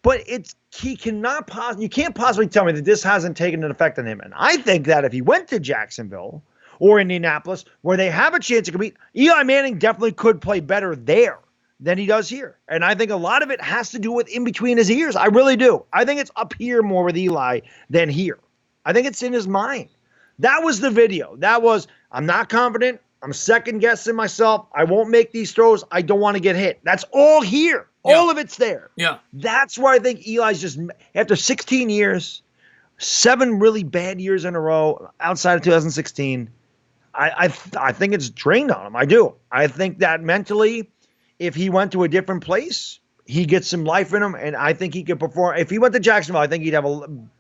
But you can't possibly tell me that this hasn't taken an effect on him. And I think that if he went to Jacksonville or Indianapolis, where they have a chance to compete, Eli Manning definitely could play better there than he does here. And I think a lot of it has to do with in between his ears. I really do. I think it's up here more with Eli than here. I think it's in his mind. That was the video. That was, I'm not confident. I'm second guessing myself. I won't make these throws. I don't want to get hit. That's all here. All of it's there. Yeah. That's where I think Eli's just, after 16 years, 7 really bad years in a row outside of 2016, I think it's drained on him. I do. I think that mentally, if he went to a different place, he gets some life in him, and I think he could perform. If he went to Jacksonville, I think he'd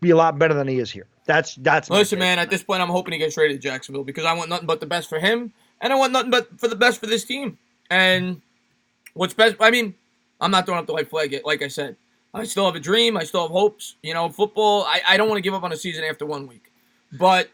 be a lot better than he is here. That's. Listen, man, at this point, I'm hoping he gets traded to Jacksonville because I want nothing but the best for him, and I want nothing but for the best for this team. And what's best, I mean, I'm not throwing up the white flag yet, like I said. I still have a dream. I still have hopes. Football, I don't want to give up on a season after 1 week. But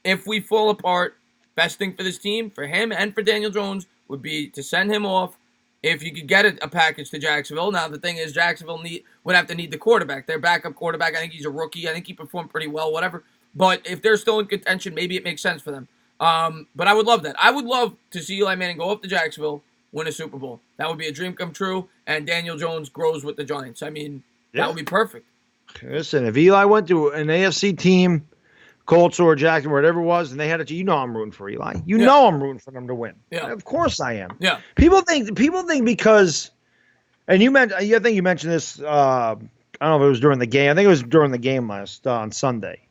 if we fall apart, best thing for this team, for him and for Daniel Jones, would be to send him off. If you could get a package to Jacksonville. Now, the thing is, Jacksonville would have to need the quarterback. Their backup quarterback, I think he's a rookie. I think he performed pretty well, whatever. But if they're still in contention, maybe it makes sense for them. But I would love that. I would love to see Eli Manning go up to Jacksonville, win a Super Bowl. That would be a dream come true, and Daniel Jones grows with the Giants. I mean, that would be perfect. Listen, if Eli went to an AFC team, Colts or Jackson, whatever it was, and they had it, I'm rooting for Eli. You know I'm rooting for them to win. Yeah. Of course I am. Yeah. People think because, and I think you mentioned this, I don't know if it was during the game. I think it was during the game last on Sunday.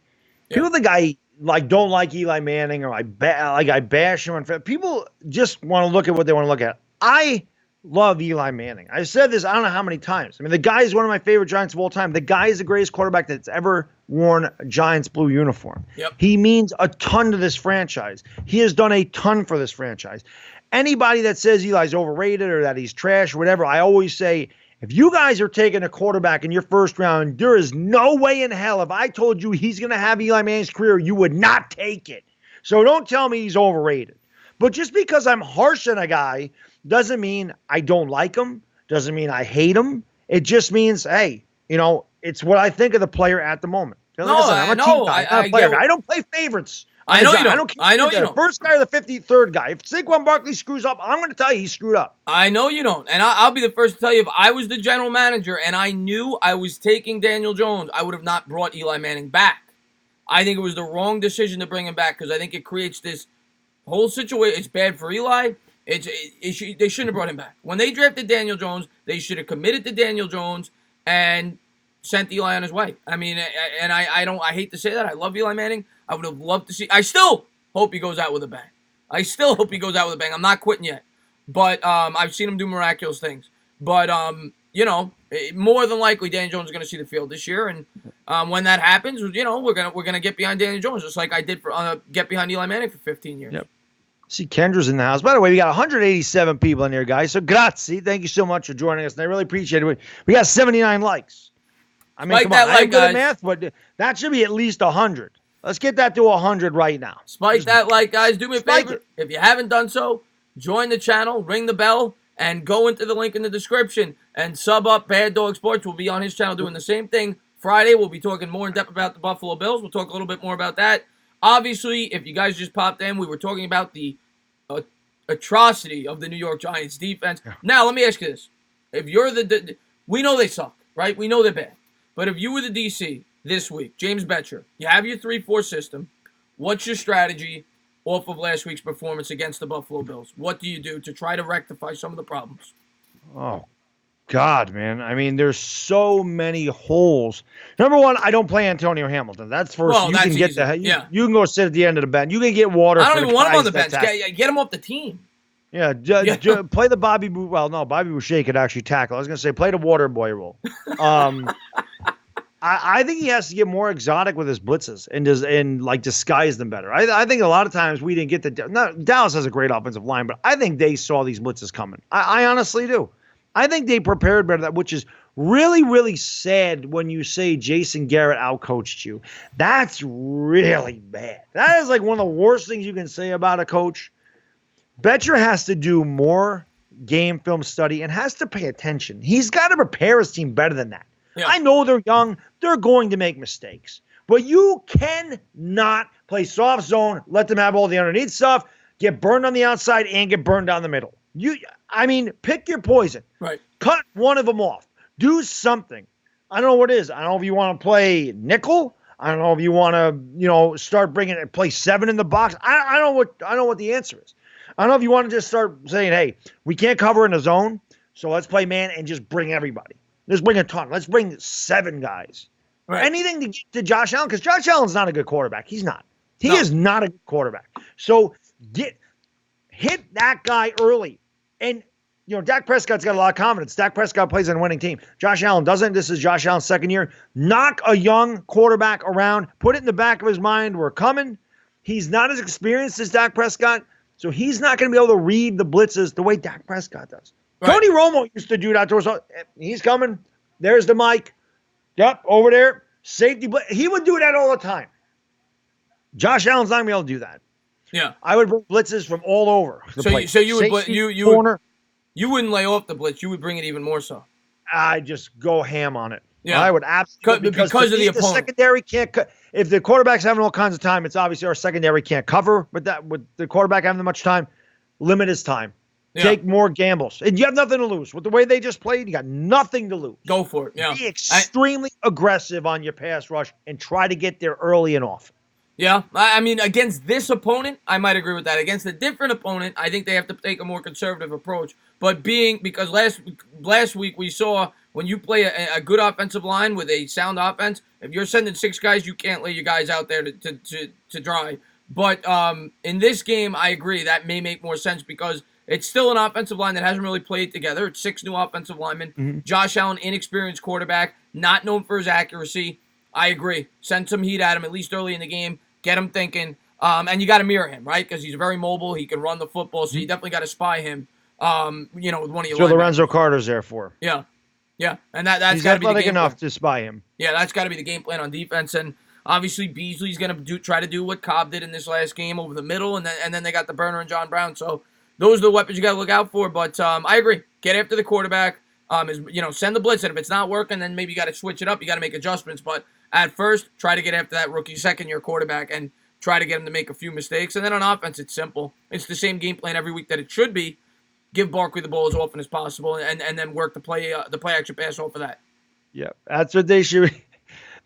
Yeah. People think I don't like Eli Manning or I bash him. People just want to look at what they want to look at. I love Eli Manning. I said this I don't know how many times. I mean, the guy is one of my favorite Giants of all time. The guy is the greatest quarterback that's ever worn a Giants blue uniform. Yep. He means a ton to this franchise. He has done a ton for this franchise. Anybody that says Eli's overrated or that he's trash or whatever, I always say, if you guys are taking a quarterback in your first round, there is no way in hell if I told you he's going to have Eli Manning's career, you would not take it. So don't tell me he's overrated. But just because I'm harsh on a guy doesn't mean I don't like him, doesn't mean I hate him. It just means, hey, it's what I think of the player at the moment. No, listen, I'm a team guy, not a player guy. I don't play favorites. I know you don't. I don't care. I know you don't. First guy or the 53rd guy. If Saquon Barkley screws up, I'm going to tell you he screwed up. I know you don't. And I'll be the first to tell you, if I was the general manager and I knew I was taking Daniel Jones, I would have not brought Eli Manning back. I think it was the wrong decision to bring him back because I think it creates this whole situation. It's bad for Eli. They shouldn't have brought him back. When they drafted Daniel Jones, they should have committed to Daniel Jones and sent Eli on his way. I mean, and I hate to say that. I love Eli Manning. I would have loved to see. I still hope he goes out with a bang. I'm not quitting yet. But I've seen him do miraculous things. But more than likely, Daniel Jones is going to see the field this year, and when that happens, we're gonna get behind Daniel Jones, just like I did for get behind Eli Manning for 15 years. Yep. See, Kendra's in the house. By the way, we got 187 people in here, guys. So grazie. Thank you so much for joining us. And I really appreciate it. We got 79 likes. I mean, come on. I'm good at math, but that should be at least 100. Let's get that to 100 right now. Spike that like, guys. Do me a favor. If you haven't done so, join the channel, ring the bell, and go into the link in the description and sub up Bad Dog Sports. We'll be on his channel doing the same thing. Friday, we'll be talking more in depth about the Buffalo Bills. We'll talk a little bit more about that. Obviously, if you guys just popped in, we were talking about the atrocity of the New York Giants defense. Yeah. Now, let me ask you this. If you're we know they suck, right? We know they're bad. But if you were the DC this week, James Betcher, you have your 3-4 system. What's your strategy off of last week's performance against the Buffalo Bills? What do you do to try to rectify some of the problems? Oh, God, man. I mean, there's so many holes. Number one, I don't play Antonio Hamilton. That's first. Well, you that's can get easy. You can go sit at the end of the bench. You can get water. I don't even want him on the bench. Get him off the team. Yeah, play the Bobby. Well, no, Bobby Boucher could actually tackle. I was going to say play the water boy role. I think he has to get more exotic with his blitzes and like disguise them better. I think a lot of times we didn't get the. Dallas has a great offensive line, but I think they saw these blitzes coming. I honestly do. I think they prepared better, which is really, really sad when you say Jason Garrett outcoached you. That's really bad. That is like one of the worst things you can say about a coach. Betcher has to do more game film study and has to pay attention. He's got to prepare his team better than that. Yeah. I know they're young. They're going to make mistakes. But you cannot play soft zone, let them have all the underneath stuff, get burned on the outside, and get burned down the middle. Pick your poison. Right. Cut one of them off. Do something. I don't know what it is. I don't know if you want to play nickel. I don't know if you want to, start play 7 in the box. I don't know what the answer is. I don't know if you want to just start saying, hey, we can't cover in a zone, so let's play man and just bring everybody. Let's bring a ton. Let's bring 7 guys. Right. Anything to get to Josh Allen, because Josh Allen's not a good quarterback. He's not. He is not a good quarterback. So hit that guy early. And, Dak Prescott's got a lot of confidence. Dak Prescott plays on a winning team. Josh Allen doesn't. This is Josh Allen's second year. Knock a young quarterback around. Put it in the back of his mind. We're coming. He's not as experienced as Dak Prescott, so he's not going to be able to read the blitzes the way Dak Prescott does. Right. Tony Romo used to do that to us. He's coming. There's the mic. Yep, over there. Safety blitz. He would do that all the time. Josh Allen's not going to be able to do that. Yeah. I would bring blitzes from all over the place. So you would you wouldn't lay off the blitz. You would bring it even more so. I just go ham on it. Yeah. I would absolutely because of the opponent. The secondary can't if the quarterback's having all kinds of time, it's obviously our secondary can't cover. But with the quarterback having much time, limit his time. Yeah. Take more gambles. And you have nothing to lose. With the way they just played, you got nothing to lose. Go for it. Yeah. Be extremely aggressive on your pass rush and try to get there early and often. Yeah. Against this opponent, I might agree with that. Against a different opponent, I think they have to take a more conservative approach. But because last week we saw when you play a good offensive line with a sound offense, if you're sending 6 guys, you can't lay your guys out there to dry. But in this game, I agree. That may make more sense because it's still an offensive line that hasn't really played together. It's 6 new offensive linemen. Mm-hmm. Josh Allen, inexperienced quarterback, not known for his accuracy. I agree. Send some heat at him, at least early in the game. Get him thinking. And you got to mirror him, right? Because he's very mobile. He can run the football, so you definitely got to spy him, with one of your linebackers. Lorenzo Carter's there for. Yeah. Yeah. And that's got to be the game enough plan. To spy him. Yeah, that's got to be the game plan on defense. And obviously, Beasley's going to try to do what Cobb did in this last game over the middle, and then they got the burner and John Brown. So those are the weapons you got to look out for. But I agree. Get after the quarterback. Send the blitz, and if it's not working, then maybe you got to switch it up. You got to make adjustments. But at first, try to get after that rookie second-year quarterback and try to get him to make a few mistakes. And then on offense, it's simple. It's the same game plan every week that it should be. Give Barkley the ball as often as possible, and then work the play action pass off of that. Yeah, that's what they should.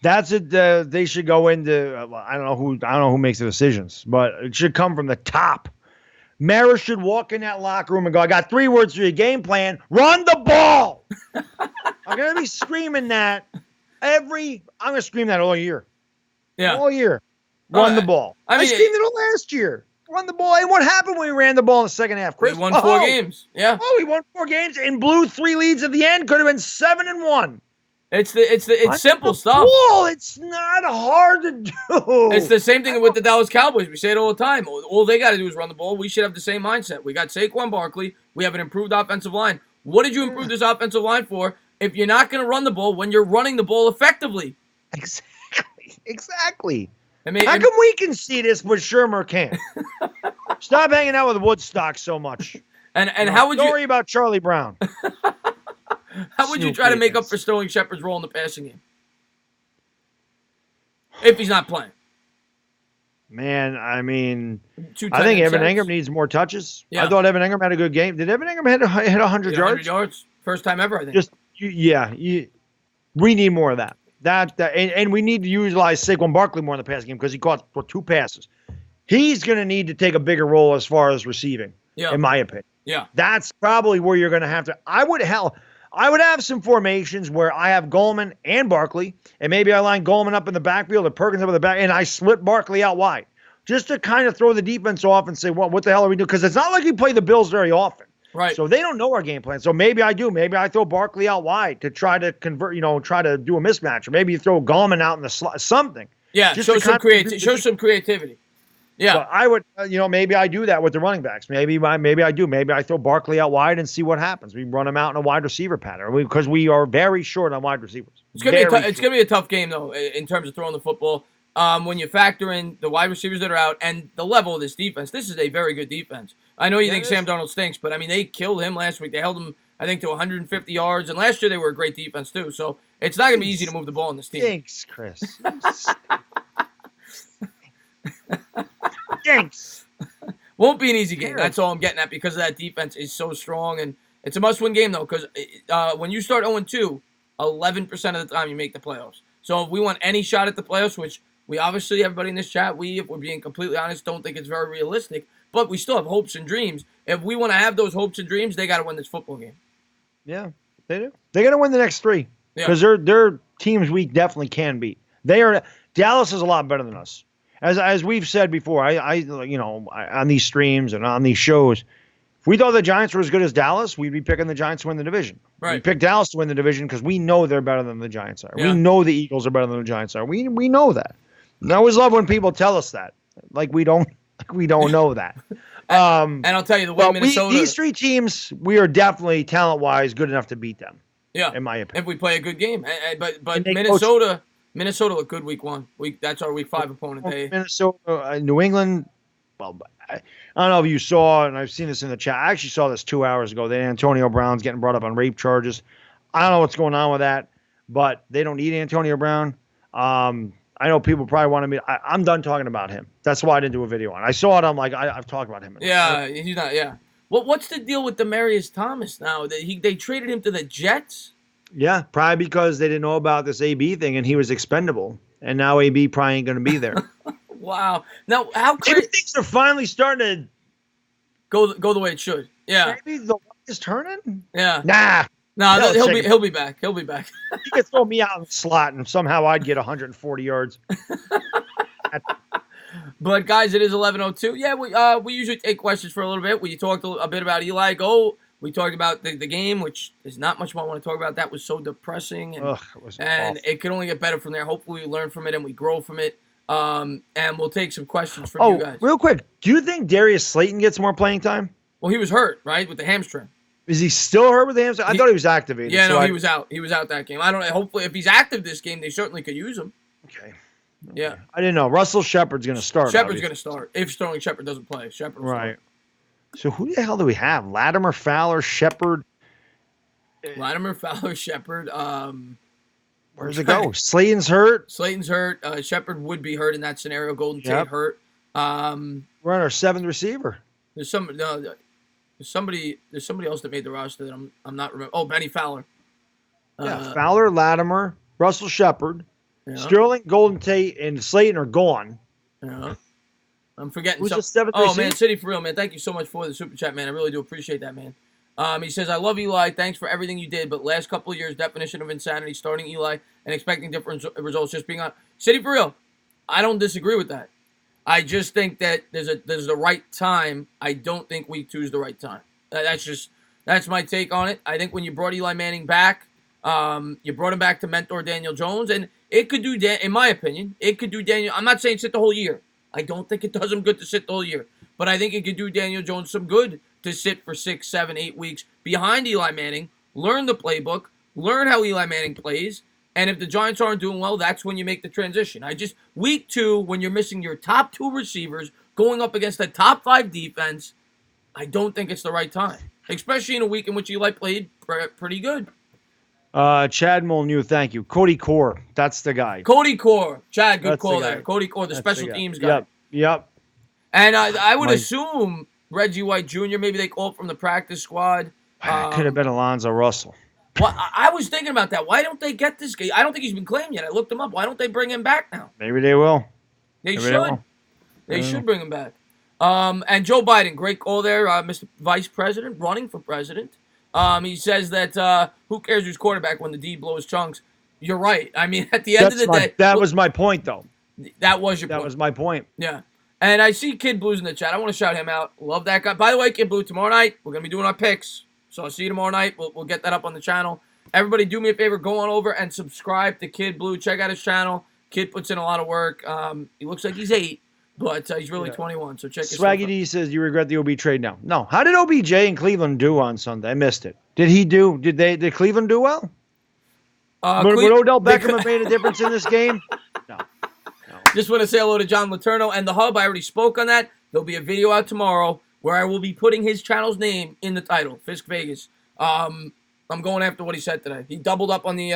That's it. They should go into. I don't know who makes the decisions, but it should come from the top. Mara should walk in that locker room and go, I got 3 words for your game plan. Run the ball. I'm going to be screaming that I'm going to scream that all year. Yeah. All year. Run the ball. I screamed it all last year. Run the ball. And what happened when we ran the ball in the second half, Chris? We won 4 games. Yeah. Oh, we won 4 games and blew 3 leads at the end. Could have been 7-1. It's simple stuff. Well, it's not hard to do. It's the same thing with the Dallas Cowboys. We say it all the time. All they got to do is run the ball. We should have the same mindset. We got Saquon Barkley. We have an improved offensive line. What did you improve this offensive line for if you're not going to run the ball when you're running the ball effectively? Exactly. How come we can see this, but Shermer can't? Stop hanging out with Woodstock so much. And how would you worry about Charlie Brown? How would you try to make up for Sterling Shepard's role in the passing game? If he's not playing. Man, I think Evan Engram needs more touches. Yeah. I thought Evan Engram had a good game. Did Evan Engram hit 100 yards? 100 yards. First time ever, I think. We need more of that. And we need to utilize Saquon Barkley more in the passing game because he caught 2 passes. He's going to need to take a bigger role as far as receiving, in my opinion. Yeah. That's probably where you're going to have to. I would have some formations where I have Goldman and Barkley, and maybe I line Goldman up in the backfield and Perkins up in the back, and I split Barkley out wide just to kind of throw the defense off and say, well, what the hell are we doing? Because it's not like we play the Bills very often. Right. So they don't know our game plan. So maybe I do. Maybe I throw Barkley out wide to try to convert, try to do a mismatch. Or maybe you throw Gallman out in the slot, something. Yeah, Just show to some kind of show some creativity. Yeah. But I would, maybe I do that with the running backs. Maybe I do. Maybe I throw Barkley out wide and see what happens. We run him out in a wide receiver pattern because we are very short on wide receivers. It's gonna be a tough game though in terms of throwing the football. When you factor in the wide receivers that are out and the level of this defense, this is a very good defense. I know you think Sam Darnold stinks, but I mean they killed him last week. They held him, I think, to 150 yards, and last year they were a great defense too. So it's not gonna be easy to move the ball in this team. Thanks, Chris. Thanks. Won't be an easy game. That's all I'm getting at because that defense is so strong, and it's a must-win game though. Because when you start 0-2, 11% of the time you make the playoffs. So if we want any shot at the playoffs, which we obviously, everybody in this chat, if we're being completely honest, don't think it's very realistic, but we still have hopes and dreams. If we want to have those hopes and dreams, they got to win this football game. Yeah, they do. They got to win the next 3 because they're teams we definitely can beat. Dallas is a lot better than us. As we've said before, I on these streams and on these shows, if we thought the Giants were as good as Dallas, we'd be picking the Giants to win the division. Right. We picked Dallas to win the division because we know they're better than the Giants are. Yeah. We know the Eagles are better than the Giants are. We know that. And I always love when people tell us that, like we don't know that. And I'll tell you, the way Minnesota, these 3 teams, we are definitely talent-wise good enough to beat them. Yeah, in my opinion, if we play a good game. But Minnesota looked good week 1. That's our week 5 opponent. Minnesota, New England. Well, I don't know if you saw, and I've seen this in the chat. I actually saw this 2 hours ago. That Antonio Brown's getting brought up on rape charges. I don't know what's going on with that, but they don't need Antonio Brown. I know people probably wanted me. I'm done talking about him. That's why I didn't do a video on it. I saw it. I'm like, I've talked about him. Yeah, he's not. Yeah. What's the deal with Demaryius Thomas now? They traded him to the Jets. Yeah, probably because they didn't know about this AB thing and he was expendable, and now AB probably ain't going to be there. Wow. Now, how maybe things are finally starting to go the way it should. Yeah. Maybe the light is turning. Yeah. Nah. No, he'll be back. He'll be back. He could throw me out in the slot, and somehow I'd get 140 yards. But guys, it is 11:02. Yeah, we usually take questions for a little bit. We talked a bit about Eli Go. We talked about the game, which is not much more I want to talk about. That was so depressing, and it could only get better from there. Hopefully, we learn from it and we grow from it. And we'll take some questions from you guys. Real quick, do you think Darius Slayton gets more playing time? Well, he was hurt, right, with the hamstring. Is he still hurt with the hamstring? I thought he was activated. Yeah, no, he was out. He was out that game. I don't know. Hopefully, if he's active this game, they certainly could use him. Okay. Yeah. I didn't know. Russell Shepard's going to start. Shepard's going to start. If Sterling Shepard doesn't play, Shepard will start. So who the hell do we have? Latimer, Fowler, Shepard? Latimer, Fowler, Shepard. Where does it go? Slayton's hurt. Slayton's hurt. Shepard would be hurt in that scenario. Golden Tate hurt. We're on our 7th receiver. There's somebody else that made the roster that I'm not remembering. Oh, Benny Fowler. Fowler, Latimer, Russell Shepard, Sterling, Golden Tate, and Slayton are gone. Yeah. I'm forgetting. Who's the 7th receiver? Man, City for real, man. Thank you so much for the super chat, man. I really do appreciate that, man. He says, I love Eli. Thanks for everything you did, but last couple of years, definition of insanity, starting Eli and expecting different results, just being on. City for real, I don't disagree with that. I just think that there's the right time. I don't think week 2 is the right time. That's my take on it. I think when you brought Eli Manning back, you brought him back to mentor Daniel Jones, and it could do, in my opinion, it could do Daniel. I'm not saying sit the whole year. I don't think it does him good to sit the whole year, but I think it could do Daniel Jones some good to sit for 6, 7, 8 weeks behind Eli Manning, learn the playbook, learn how Eli Manning plays, and if the Giants aren't doing well, that's when you make the transition. Week 2, when you're missing your top 2 receivers, going up against the top 5 defense, I don't think it's the right time, especially in a week in which Eli played pretty good. Chad Molyneux, thank you. Cody Core, that's the guy. Cody Core. Chad, good call there. Cody Core, the special teams guy. Yep. And I would assume Reggie White Jr., maybe they called from the practice squad. Could have been Alonzo Russell. Well, I was thinking about that. Why don't they get this guy? I don't think he's been claimed yet. I looked him up. Why don't they bring him back now? Maybe they will. They should. They should bring him back. And Joe Biden, great call there, Mr. Vice President, running for president. He says that who cares who's quarterback when the D blows chunks. You're right. I mean, at the end of the day. That was my point, though. That was your point. That was my point. Yeah. And I see Kid Blue's in the chat. I want to shout him out. Love that guy. By the way, Kid Blue, tomorrow night, we're going to be doing our picks. So I'll see you tomorrow night. We'll get that up on the channel. Everybody, do me a favor. Go on over and subscribe to Kid Blue. Check out his channel. Kid puts in a lot of work. He looks like he's 8, but he's really 21. So check his Swaggy D says, you regret the OB trade now. No. How did OBJ in Cleveland do on Sunday? I missed it. Did Cleveland do well? Would Odell Beckham have made a difference in this game? No. Just want to say hello to John Laterno and the Hub. I already spoke on that. There'll be a video out tomorrow where I will be putting his channel's name in the title, Fisk Vegas. I'm going after what he said today. He doubled up on the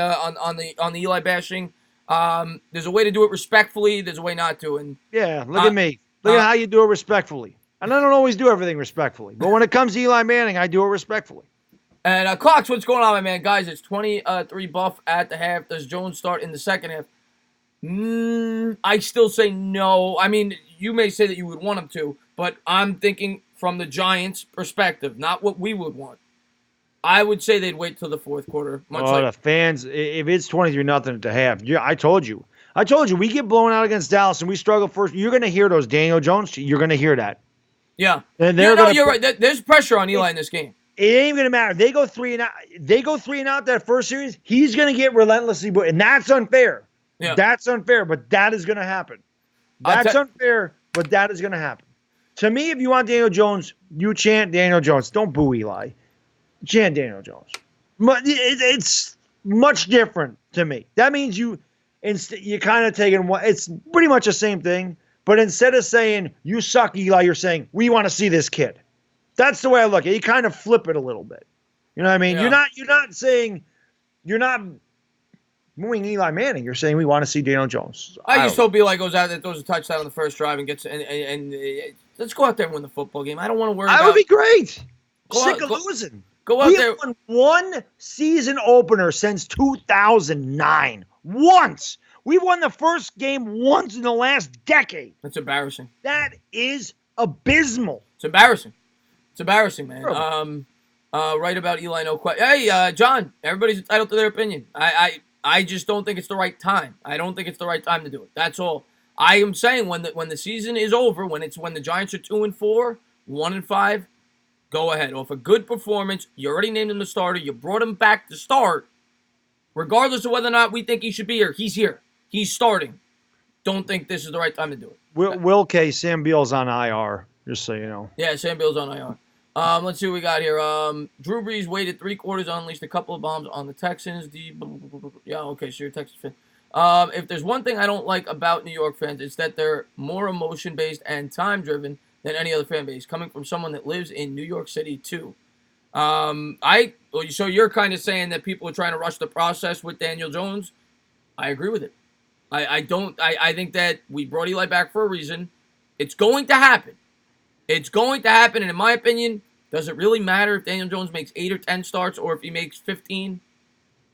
Eli bashing. There's a way to do it respectfully. There's a way not to. And yeah, look at me. Look at how you do it respectfully. And I don't always do everything respectfully, but when it comes to Eli Manning, I do it respectfully. And Cox, what's going on, my man? Guys, it's 23 buff at the half. Does Jones start in the second half? I still say no. I mean, you may say that you would want him to, but I'm thinking from the Giants' perspective, not what we would want. I would say they'd wait till the fourth quarter. The fans, if it's 23-0 at the half, yeah, I told you, we get blown out against Dallas and we struggle first. You're going to hear those Daniel Jones. You're going to hear that. Yeah. And you're right. There's pressure on Eli in this game. It ain't going to matter. They go 3-and-out that first series. He's going to get relentlessly, and that's unfair. Yeah. That's unfair, but that is going to happen. That's unfair, but that is going to happen. To me, if you want Daniel Jones, you chant Daniel Jones. Don't boo Eli. Chant Daniel Jones. It's much different to me. That means you kind of taking one. It's pretty much the same thing, but instead of saying you suck, Eli, you're saying we want to see this kid. That's the way I look at it. You kind of flip it a little bit. You know what I mean? Yeah. You're not saying you're not mooing Eli Manning. You're saying we want to see Daniel Jones. I just hope Eli goes out there, throws a touchdown on the first drive, and gets and let's go out there and win the football game. I don't want to worry. That would be great. Sick of losing. Go out there. We won one season opener since 2009. Once. We won the first game once in the last decade. That's embarrassing. That is abysmal. It's embarrassing. It's embarrassing, man. Really? Right about Eli, no question. Hey, John, everybody's entitled to their opinion. I just don't think it's the right time. I don't think it's the right time to do it. That's all. I am saying when the season is over, when the Giants are 2-4, 1-5, go ahead. Off a good performance, you already named him the starter. You brought him back to start. Regardless of whether or not we think he should be here, he's here. He's starting. Don't think this is the right time to do it. Will K. Sam Beal's on IR, just so you know. Yeah, Sam Beal's on IR. Let's see what we got here. Drew Brees waited 3 quarters, unleashed a couple of bombs on the Texans. Yeah, okay, so you're a Texans fan. If there's one thing I don't like about New York fans, it's that they're more emotion-based and time-driven than any other fan base, coming from someone that lives in New York City, too. So you're kind of saying that people are trying to rush the process with Daniel Jones? I agree with it. I think that we brought Eli back for a reason. It's going to happen. It's going to happen, and in my opinion, does it really matter if Daniel Jones makes 8 or 10 starts or if he makes 15?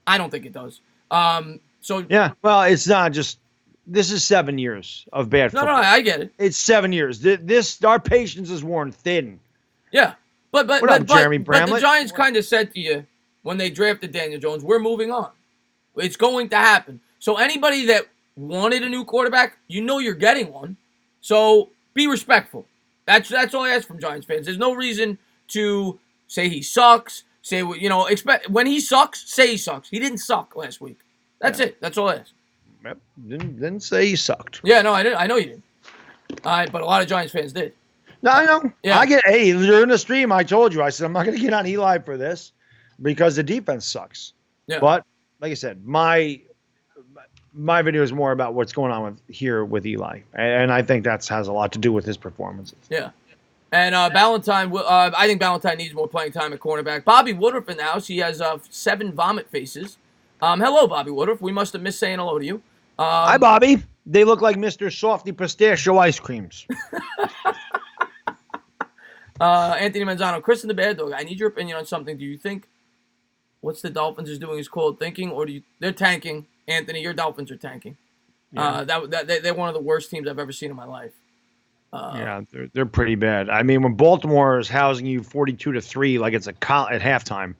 I don't think it does. Yeah, well, it's not just – this is 7 years of bad football. No, I get it. It's 7 years. Our patience is worn thin. Yeah, but Jeremy Bramlett? The Giants kind of said to you when they drafted Daniel Jones, we're moving on. It's going to happen. So anybody that wanted a new quarterback, you know you're getting one. So be respectful. That's all I ask from Giants fans. There's no reason to say he sucks. Say, expect when he sucks, say he sucks. He didn't suck last week. That's it. That's all I ask. Yep. Didn't say he sucked. Yeah, no, I didn't. I know you didn't. But a lot of Giants fans did. No, I know. Yeah. Hey, during the stream, I told you. I said I'm not going to get on Eli for this because the defense sucks. Yeah. But like I said, my video is more about what's going on with Eli, and I think that has a lot to do with his performances. Yeah. And Ballantyne, I think Ballantyne needs more playing time at cornerback. Bobby Woodruff in the house. He has 7 vomit faces. Hello, Bobby Woodruff. We must have missed saying hello to you. Hi, Bobby. They look like Mr. Softy Pistachio ice creams. Anthony Manzano, Chris and the Bad Dog. I need your opinion on something. Do you think what's the Dolphins is doing is called thinking, or they're tanking? Anthony, your Dolphins are tanking. Yeah. They're one of the worst teams I've ever seen in my life. Yeah, they're pretty bad. I mean, when Baltimore is housing you 42-3 like it's at halftime,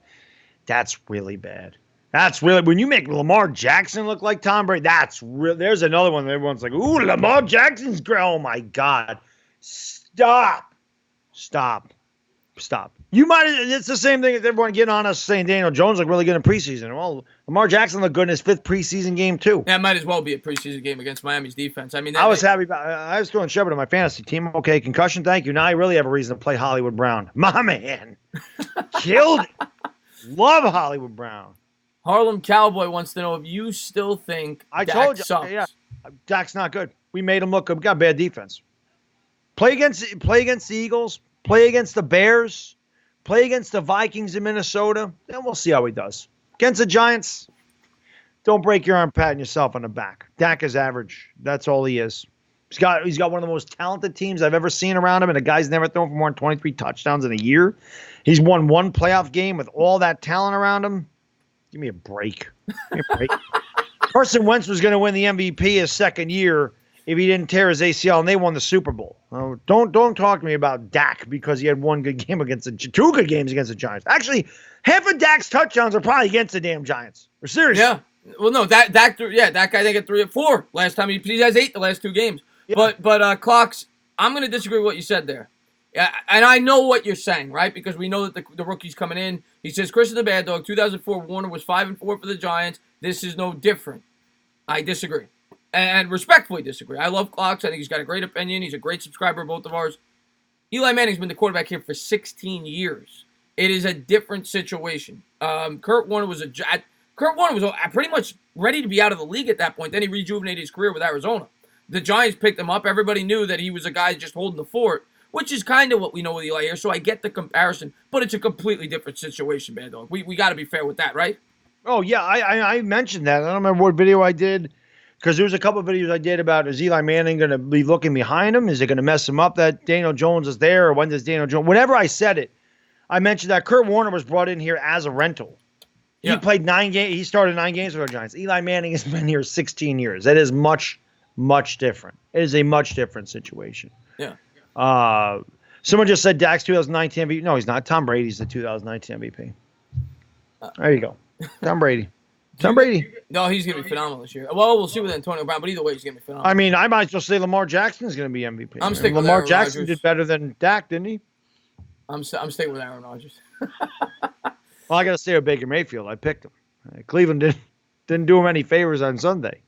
that's really bad. That's really when you make Lamar Jackson look like Tom Brady. That's real. There's another one. Everyone's like, "Ooh, Lamar Jackson's great." Oh my God, Stop. Stop. Stop. It's the same thing as everyone getting on us saying Daniel Jones looked really good in preseason. Well, Lamar Jackson looked good in his 5th preseason game, too. That might as well be a preseason game against Miami's defense. I mean, I was happy about I was throwing Shepard in my fantasy team. Okay, concussion, thank you. Now I really have a reason to play Hollywood Brown. My man. Killed it. Love Hollywood Brown. Harlem Cowboy wants to know if you still think Dak told you, sucks. Yeah, Dak's not good. We made him look good. We got bad defense. Play against the Eagles. Play against the Bears. Play against the Vikings in Minnesota. Then we'll see how he does. Against the Giants, don't break your arm patting yourself on the back. Dak is average. That's all he is. He's got one of the most talented teams I've ever seen around him, and the guy's never thrown for more than 23 touchdowns in a year. He's won one playoff game with all that talent around him. Give me a break. Give me a break. Carson Wentz was going to win the MVP his second year if he didn't tear his ACL, and they won the Super Bowl. Don't talk to me about Dak because he had one good game two good games against the Giants. Actually, half of Dak's touchdowns are probably against the damn Giants. We're serious. Yeah. Well, no, Dak guy I think had 3 or 4 last time. He has 8 the last 2 games. Yeah. But Clocks, I'm going to disagree with what you said there. Yeah, and I know what you're saying, right? Because we know that the rookie's coming in. He says Chris is the bad dog. 2004, Warner was 5-4 for the Giants. This is no different. I disagree. And respectfully disagree. I love Clocks. I think he's got a great opinion. He's a great subscriber of both of ours. Eli Manning's been the quarterback here for 16 years. It is a different situation. Kurt Warner was pretty much ready to be out of the league at that point. Then he rejuvenated his career with Arizona. The Giants picked him up. Everybody knew that he was a guy just holding the fort, which is kind of what we know with Eli here. So I get the comparison, but it's a completely different situation, Bad Dog. We got to be fair with that, right? Oh, yeah. I mentioned that. I don't remember what video I did. Because there was a couple of videos I did about, is Eli Manning going to be looking behind him? Is it going to mess him up that Daniel Jones is there? Or when does Daniel Jones... Whenever I said it, I mentioned that Kurt Warner was brought in here as a rental. Yeah. He played 9 games. He started 9 games for the Giants. Eli Manning has been here 16 years. That is much, much different. It is a much different situation. Yeah. Someone just said Dak's 2019 MVP. No, he's not. Tom Brady's the 2019 MVP. There you go. Tom Brady. Tom Brady. No, he's going to be phenomenal this year. Well, we'll see with Antonio Brown, but either way, he's going to be phenomenal. I mean, I might as well say Lamar Jackson is going to be MVP. I'm sticking with Lamar Aaron Jackson Rodgers. did better than Dak, didn't he? I'm staying with Aaron Rodgers. Well, I got to stay with Baker Mayfield. I picked him. Cleveland didn't do him any favors on Sunday.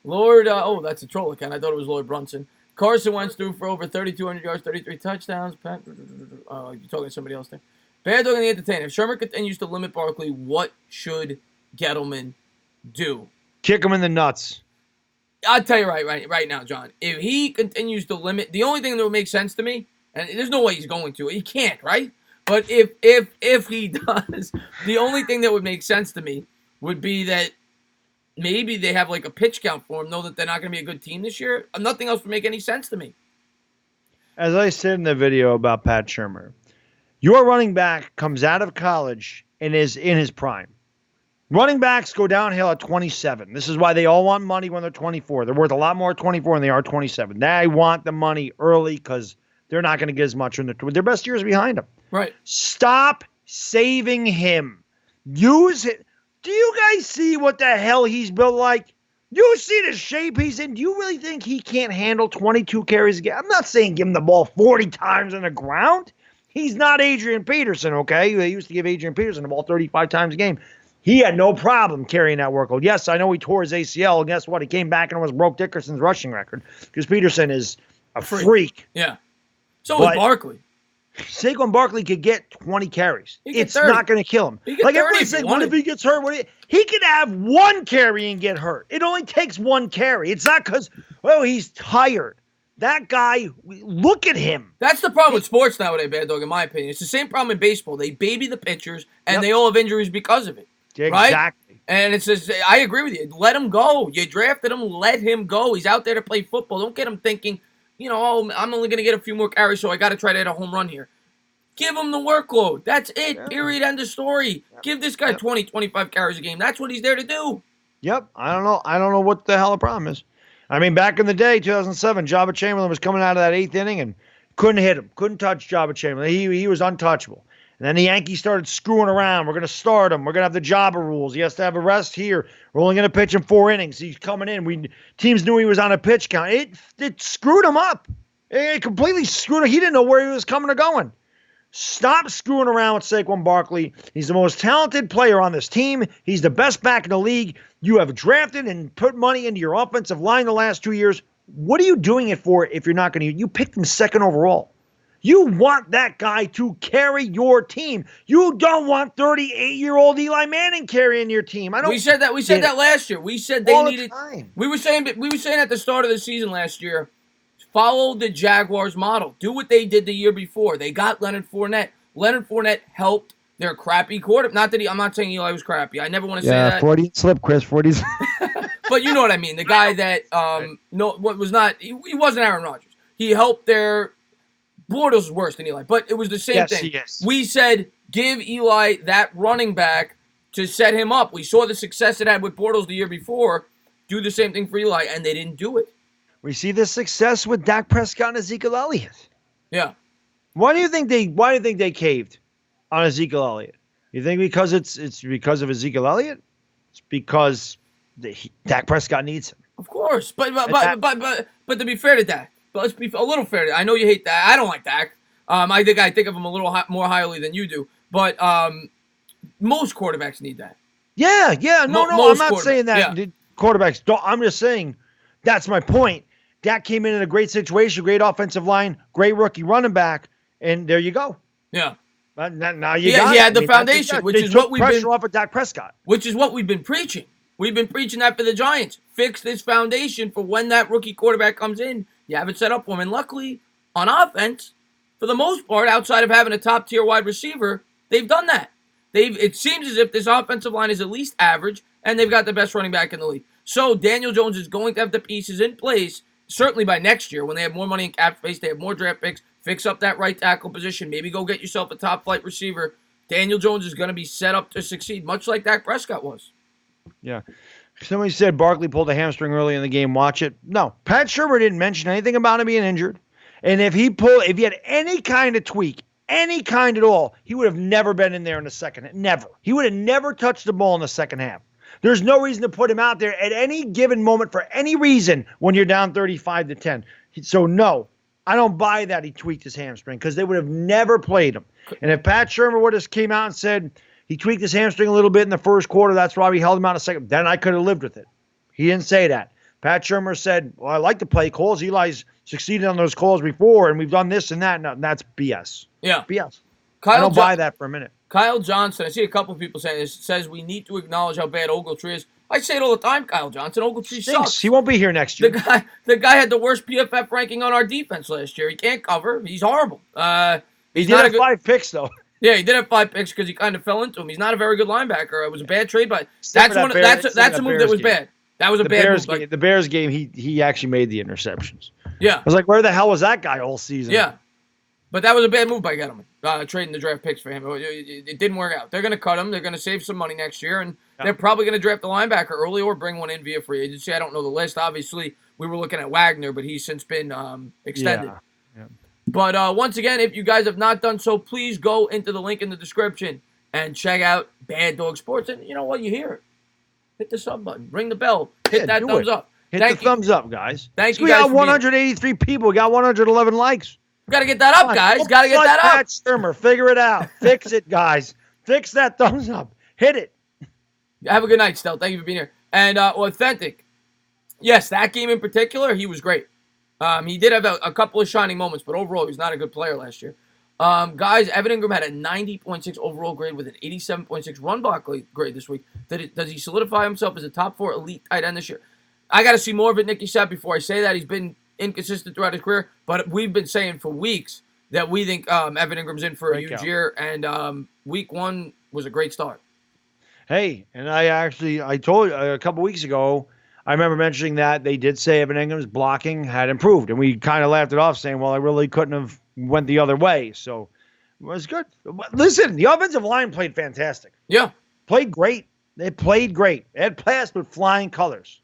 Lord, that's a troll account. I thought it was Lloyd Brunson. Carson Wentz threw for over 3,200 yards, 33 touchdowns. You're talking to somebody else there. Bad Dog and the Entertainer. If Sherman continues to limit Barkley, what should Gettleman do? Kick him in the nuts. I'll tell you right now, John. If he continues to limit, the only thing that would make sense to me, and there's no way he's going to. He can't, right? But if he does, the only thing that would make sense to me would be that maybe they have like a pitch count for him, know that they're not going to be a good team this year. Nothing else would make any sense to me. As I said in the video about Pat Shurmur, your running back comes out of college and is in his prime. Running backs go downhill at 27. This is why they all want money when they're 24. They're worth a lot more at 24 than they are at 27. They want the money early because they're not going to get as much when their best years behind them. Right. Stop saving him. Use it. Do you guys see what the hell he's built like? You see the shape he's in? Do you really think he can't handle 22 carries a game? I'm not saying give him the ball 40 times on the ground. He's not Adrian Peterson, okay? They used to give Adrian Peterson the ball 35 times a game. He had no problem carrying that workload. Yes, I know he tore his ACL, and guess what? He came back and almost broke Dickerson's rushing record because Peterson is a freak. Yeah. So was Barkley. Saquon Barkley could get 20 carries. It's 30. not going to kill him. Like everybody's saying, what if he gets hurt? He could have one carry and get hurt. It only takes one carry. It's not because, he's tired. That guy, look at him. That's the problem with sports nowadays, Bad Dog, in my opinion. It's the same problem in baseball. They baby the pitchers, and they all have injuries because of it. Exactly. Right? And it's just, I agree with you. Let him go. You drafted him. Let him go. He's out there to play football. Don't get him thinking, I'm only going to get a few more carries, so I got to try to hit a home run here. Give him the workload. That's it. Yeah. Period. End of story. Yeah. Give this guy 20, 25 carries a game. That's what he's there to do. Yep. I don't know what the hell the problem is. I mean, back in the day, 2007, Jabba Chamberlain was coming out of that 8th inning and couldn't hit him. Couldn't touch Jabba Chamberlain. He was untouchable. And then the Yankees started screwing around. We're going to start him. We're going to have the Jabba rules. He has to have a rest here. We're only going to pitch him 4 innings. He's coming in. Teams knew he was on a pitch count. It screwed him up. It completely screwed him. He didn't know where he was coming or going. Stop screwing around with Saquon Barkley. He's the most talented player on this team. He's the best back in the league. You have drafted and put money into your offensive line the last 2 years. What are you doing it for if you're not going to? You picked him second overall. You want that guy to carry your team. You don't want 38-year-old Eli Manning carrying your team. We said that last year. We said they needed. We were saying at the start of the season last year, follow the Jaguars model. Do what they did the year before. They got Leonard Fournette. Leonard Fournette helped their crappy quarterback. Not that I'm not saying Eli was crappy. I never want to say that. 40 slip, Chris. 40s. But you know what I mean. The guy that he wasn't Aaron Rodgers. He helped their. Bortles is worse than Eli, but it was the same thing. Yes. We said give Eli that running back to set him up. We saw the success it had with Bortles the year before. Do the same thing for Eli, and they didn't do it. We see the success with Dak Prescott and Ezekiel Elliott. Yeah. Why do you think they caved on Ezekiel Elliott? You think because it's because of Ezekiel Elliott? It's because Dak Prescott needs him. Of course, but to be fair to Dak. But let's be a little fair. I know you hate Dak. I don't like Dak. I think of him a little more highly than you do. But most quarterbacks need that. Yeah. No, I'm not saying that quarterbacks don't. I'm just saying that's my point. Dak came in a great situation, great offensive line, great rookie running back, and there you go. Yeah. Now you got he had the foundation, which is what we've been off of Dak Prescott. Which is what we've been preaching. We've been preaching that for the Giants. Fix this foundation for when that rookie quarterback comes in. You have it set up for him. And luckily, on offense, for the most part, outside of having a top-tier wide receiver, they've done that. It seems as if this offensive line is at least average, and they've got the best running back in the league. So Daniel Jones is going to have the pieces in place, certainly by next year, when they have more money in cap space, they have more draft picks, fix up that right tackle position, maybe go get yourself a top-flight receiver. Daniel Jones is going to be set up to succeed, much like Dak Prescott was. Yeah. Somebody said Barkley pulled a hamstring early in the game. Watch it. No, Pat Shurmur didn't mention anything about him being injured. And if he had any kind of tweak, any kind at all, he would have never been in there in the second. Never. He would have never touched the ball in the second half. There's no reason to put him out there at any given moment for any reason when you're down 35-10. So no, I don't buy that he tweaked his hamstring because they would have never played him. And if Pat Shurmur would have came out and said, he tweaked his hamstring a little bit in the first quarter, that's why we held him out a second, then I could have lived with it. He didn't say that. Pat Shurmur said, well, I like to play calls. Eli's succeeded on those calls before, and we've done this and that. No, that's BS. Yeah. BS. I don't buy that for a minute. Kyle Johnson, I see a couple of people saying this, says we need to acknowledge how bad Ogletree is. I say it all the time, Kyle Johnson. Ogletree sucks. He won't be here next year. The guy had the worst PFF ranking on our defense last year. He can't cover. He's horrible. He did have 5 picks, though. Yeah, he did have 5 picks because he kind of fell into him. He's not a very good linebacker. It was a bad trade, but that's a move that was bad. That was a bad move. The Bears game, he actually made the interceptions. Yeah. I was like, where the hell was that guy all season? Yeah. But that was a bad move by Gettleman, trading the draft picks for him. It didn't work out. They're going to cut him. They're going to save some money next year, and they're probably going to draft a linebacker early or bring one in via free agency. I don't know the list. Obviously, we were looking at Wagner, but he's since been extended. Yeah. But once again, if you guys have not done so, please go into the link in the description and check out Bad Dog Sports. And you know what? You hear it. Hit the sub button. Ring the bell. Hit that thumbs up. Hit the thumbs up, guys. Thank you, we got 183 people. We got 111 likes. Got to get that up, guys. Got to get that up. Pat Shurmur, figure it out. Fix it, guys. Fix that thumbs up. Hit it. Have a good night, Stel. Thank you for being here. And Authentic. Yes, that game in particular, he was great. He did have a couple of shining moments, but overall, he was not a good player last year. Guys, Evan Ingram had a 90.6 overall grade with an 87.6 run block grade this week. Does he solidify himself as a top 4 elite tight end this year? I got to see more of it, Nicky said, before I say that. He's been inconsistent throughout his career, but we've been saying for weeks that we think Evan Ingram's in for a huge year, and week 1 was a great start. Hey, and I told you a couple weeks ago, I remember mentioning that they did say Evan Ingram's blocking had improved, and we kind of laughed it off saying, well, I really couldn't have went the other way, so it was good. Listen, the offensive line played fantastic. Yeah. Played great. They played great. Ed passed with flying colors.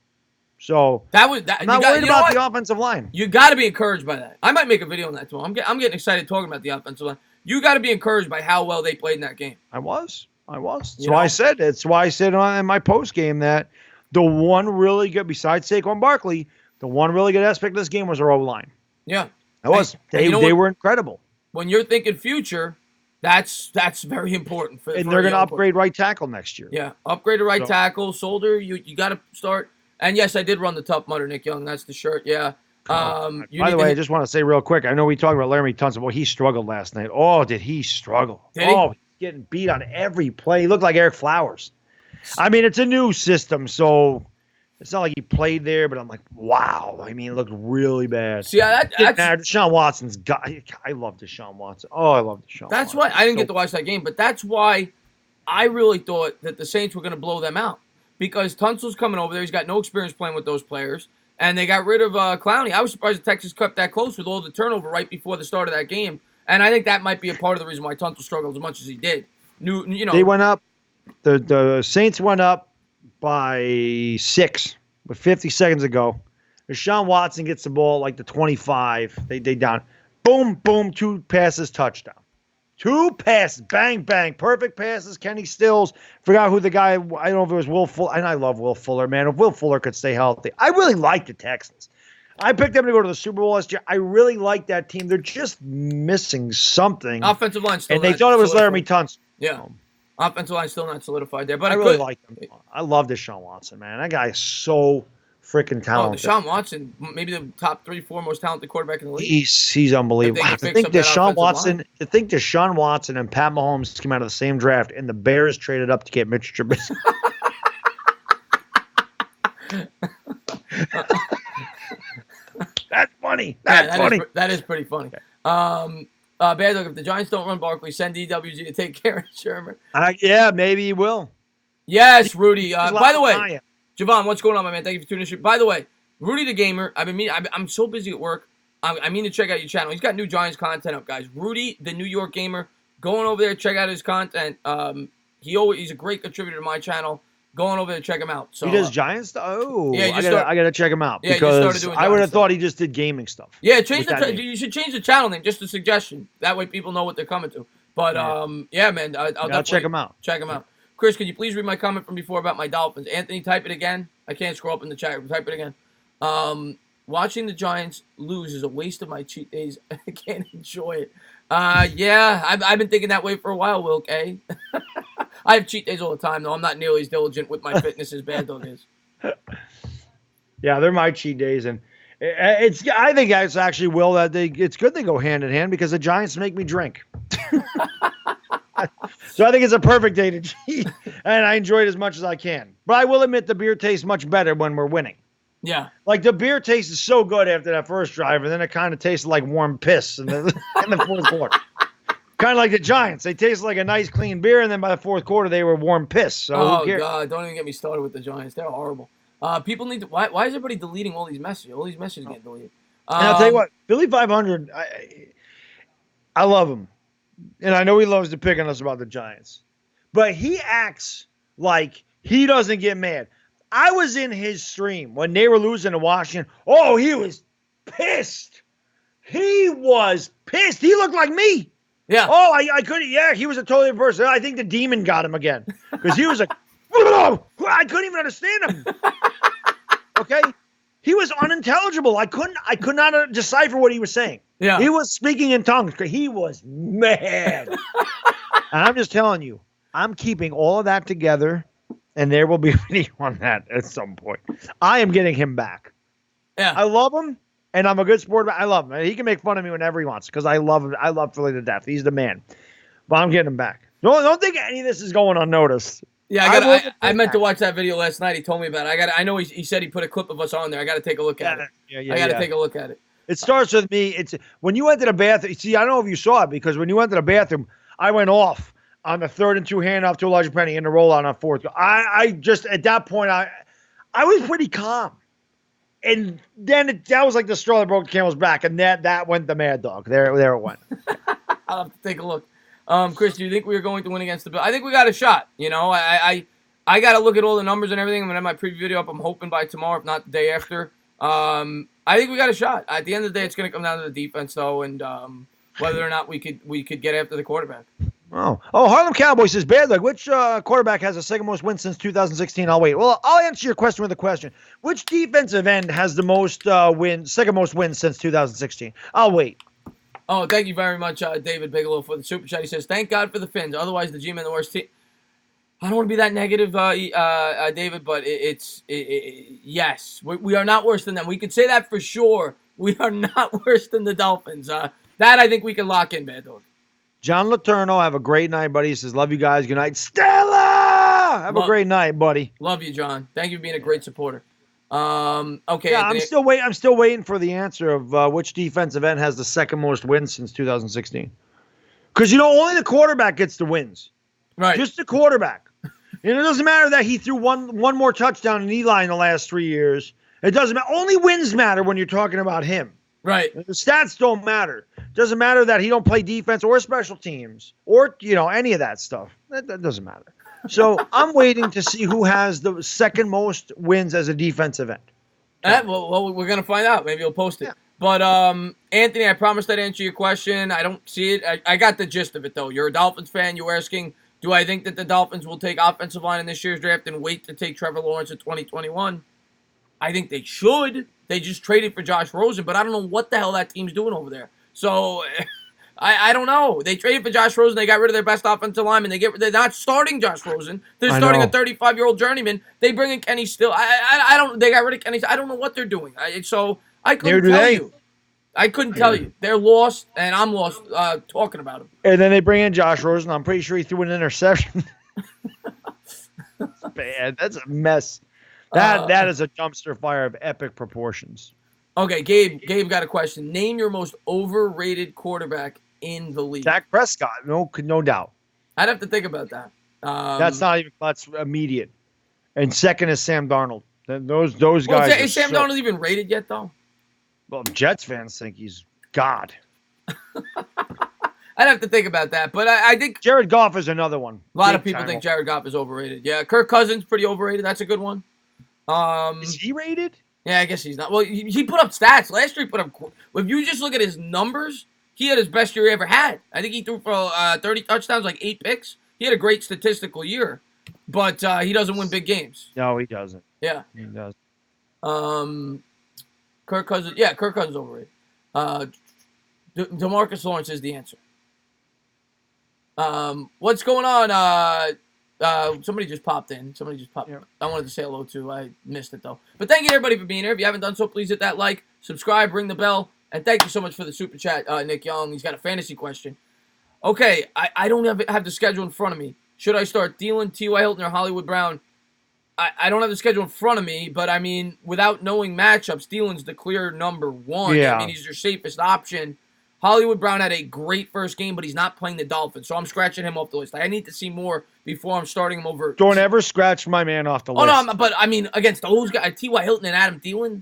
So I'm not worried about the offensive line. You got to be encouraged by that. I might make a video on that tomorrow. I'm getting excited talking about the offensive line. You got to be encouraged by how well they played in that game. I was. That's why I said it. That's why I said in my post game that the one really good, besides Saquon Barkley, the one really good aspect of this game was our O-line. Yeah. It was. And you know They what? were incredible. When you're thinking future, that's very important for And for they're a going to young quarterback. upgrade right tackle next year. Yeah, upgrade to right So, tackle. Solder, you got to start. And yes, I did run the Tough Mudder, Nick Young. That's the shirt. Yeah. oh, You by need the to way, I hit. just want to say real quick. I know we talked about Laramie Tunsil. Well, he struggled last night. Oh, did he struggle? Did he? Oh, he's getting beat on every play. He looked like Eric Flowers. I mean, it's a new system, so it's not like he played there, but I'm like, wow. I mean, it looked really bad. See, that's Deshaun Watson's guy. I love Deshaun Watson. Oh, I love Deshaun that's Watson. why I didn't get to watch that game, but that's why I really thought that the Saints were going to blow them out because Tunsil's coming over there. He's got no experience playing with those players, and they got rid of Clowney. I was surprised that Texas kept that close with all the turnover right before the start of that game, and I think that might be a part of the reason why Tunsil struggled as much as he did. They went up. The Saints went up by 6 with 50 seconds to go. Deshaun Watson gets the ball like the 25. They down. Boom, boom, 2 passes, touchdown. 2 passes, bang, bang, perfect passes. Kenny Stills. Forgot who the guy. I don't know if it was Will Fuller. And I love Will Fuller, man. If Will Fuller could stay healthy, I really like the Texans. I picked them to go to the Super Bowl last year. I really like that team. They're just missing something. Offensive line still. And they thought it was Laramie Tunsil. Yeah. Offensive line still not solidified there, but I really like them. I love Deshaun Watson, man. That guy is so freaking talented. Deshaun Watson, maybe the top 3, 4 most talented quarterback in the league. He's unbelievable. To think Deshaun Watson and Pat Mahomes came out of the same draft, and the Bears traded up to get Mitch Trubisky. That's funny. That's funny. That is pretty funny. Bad luck. If the Giants don't run Barkley, send DWG to take care of Sherman. Yeah, maybe he will. Yes, Rudy. By the way, Javon, what's going on, my man? Thank you for tuning in. By the way, Rudy the Gamer. I'm so busy at work. I mean to check out your channel. He's got new Giants content up, guys. Rudy the New York Gamer. Going over there, check out his content. He's a great contributor to my channel. Going over there, check him out. So he does Giants stuff. Oh, yeah, I gotta check him out because I would have thought he just did gaming stuff. Yeah, you should change the channel name. Just a suggestion. That way, people know what they're coming to. But yeah, man, I'll check him out. Check him out. Chris, could you please read my comment from before about my Dolphins? Anthony, type it again. I can't scroll up in the chat. Type it again. Watching the Giants lose is a waste of my cheat days. I can't enjoy it. Yeah, I've been thinking that way for a while, Wilk. Eh? I have cheat days all the time, though. I'm not nearly as diligent with my fitness as Bad Dog is. Yeah, they're my cheat days, and I think it's actually it's good they go hand in hand because the Giants make me drink. So I think it's a perfect day to cheat, and I enjoy it as much as I can. But I will admit the beer tastes much better when we're winning. Yeah. Like the beer tastes so good after that first drive, and then it kind of tasted like warm piss in the fourth quarter. Kind of like the Giants. They taste like a nice, clean beer, and then by the fourth quarter, they were warm piss. So God, don't even get me started with the Giants. They're horrible. People need to. Why is everybody deleting all these messages? All these messages getting deleted. And I'll tell you what, Billy 500, I love him. And I know he loves to pick on us about the Giants. But he acts like he doesn't get mad. I was in his stream when they were losing to Washington. Oh, he was pissed. He was pissed. He looked like me. Yeah. Oh, I couldn't. Yeah, he was a totally different person. I think the demon got him again because he was like, I couldn't even understand him. Okay, he was unintelligible. I could not decipher what he was saying. Yeah, he was speaking in tongues. He was mad. And I'm just telling you, I'm keeping all of that together, and there will be a video on that at some point. I am getting him back. Yeah, I love him. And I'm a good sport. I love him. He can make fun of me whenever he wants because I love him. I love Philly to death. He's the man. But I'm getting him back. Don't think any of this is going unnoticed. Yeah, I meant to watch that video last night. He told me about it. I know he said he put a clip of us on there. I got to take a look at it. I got to take a look at it. It starts with me. It's when you went to the bathroom. See, I don't know if you saw it because when you went to the bathroom, I went off on the 3rd and 2 handoff to Elijah Penny in the rollout on 4th. I just at that point I was pretty calm. And then that was like the straw that broke the camel's back, and that went the Mad Dog. There it went. I'll have to take a look. Chris, do you think we are going to win against the Bills? I think we got a shot. You know, I got to look at all the numbers and everything. I'm going to have my preview video up. I'm hoping by tomorrow, if not the day after. I think we got a shot. At the end of the day, it's going to come down to the defense, though, and whether or not we could get after the quarterback. Harlem Cowboy says, bad luck. Which quarterback has the second most wins since 2016? I'll wait. Well, I'll answer your question with a question. Which defensive end has the most second most wins since 2016? I'll wait. Oh, thank you very much, David Bigelow, for the super chat. He says, thank God for the Finns. Otherwise, the G-Men the worst team. I don't want to be that negative, David, but yes, we are not worse than them. We can say that for sure. We are not worse than the Dolphins. That I think we can lock in, Bad Dog. John Letourneau, have a great night, buddy. He says, love you guys. Good night. Stella! Have a great night, buddy. Love you, John. Thank you for being a great supporter. Okay. Yeah, Anthony. I'm still waiting for the answer of which defensive end has the second most wins since 2016. Because, only the quarterback gets the wins. Right. Just the quarterback. And it doesn't matter that he threw one more touchdown than Eli in the last 3 years. It doesn't matter. Only wins matter when you're talking about him. Right. The stats don't matter. It doesn't matter that he don't play defense or special teams or, any of that stuff. That doesn't matter. So I'm waiting to see who has the second most wins as a defensive end. Well, we're going to find out. Maybe he'll post it. Yeah. But, Anthony, I promised I'd answer your question. I don't see it. I got the gist of it, though. You're a Dolphins fan. You were asking, do I think that the Dolphins will take offensive line in this year's draft and wait to take Trevor Lawrence in 2021? I think they should. They just traded for Josh Rosen, but I don't know what the hell that team's doing over there. So, I don't know. They traded for Josh Rosen. They got rid of their best offensive lineman. They're not starting Josh Rosen. They're starting a 35-year-old journeyman. They bring in Kenny Still. I don't. They got rid of Kenny. I don't know what they're doing. So I couldn't tell you. I couldn't tell you. They're lost, and I'm lost talking about them. And then they bring in Josh Rosen. I'm pretty sure he threw an interception. That's bad. That's a mess. That is a dumpster fire of epic proportions. Okay, Gabe got a question. Name your most overrated quarterback in the league. Dak Prescott, no doubt. I'd have to think about that. That's immediate. And second is Sam Darnold. Those guys. Is Sam Darnold even rated yet, though? Well, Jets fans think he's God. I'd have to think about that, but I think Jared Goff is another one. A lot of people think Jared Goff is overrated. Yeah, Kirk Cousins pretty overrated. That's a good one. Is he rated? Yeah, I guess he's not. Well, he put up stats. Last year he put up. If you just look at his numbers, he had his best year he ever had. I think he threw for 30 touchdowns, like 8 picks. He had a great statistical year, but he doesn't win big games. No, he doesn't. Yeah. He does. Kirk Cousins. Yeah, Kirk Cousins overrated. DeMarcus Lawrence is the answer. What's going on? Somebody just popped in. Yeah. I wanted to say hello to. I missed it, though. But thank you, everybody, for being here. If you haven't done so, please hit that like, subscribe, ring the bell. And thank you so much for the super chat, Nick Young. He's got a fantasy question. Okay, I don't have the schedule in front of me. Should I start Thielen, T.Y. Hilton, or Hollywood Brown? I don't have the schedule in front of me, but, I mean, without knowing matchups, Thielen's the clear number one. Yeah. I mean, he's your safest option. Hollywood Brown had a great first game, but he's not playing the Dolphins, so I'm scratching him off the list. I need to see more before I'm starting him over. Don't ever scratch my man off the list. Oh, no, but, I mean, against those guys, T.Y. Hilton and Adam Thielen.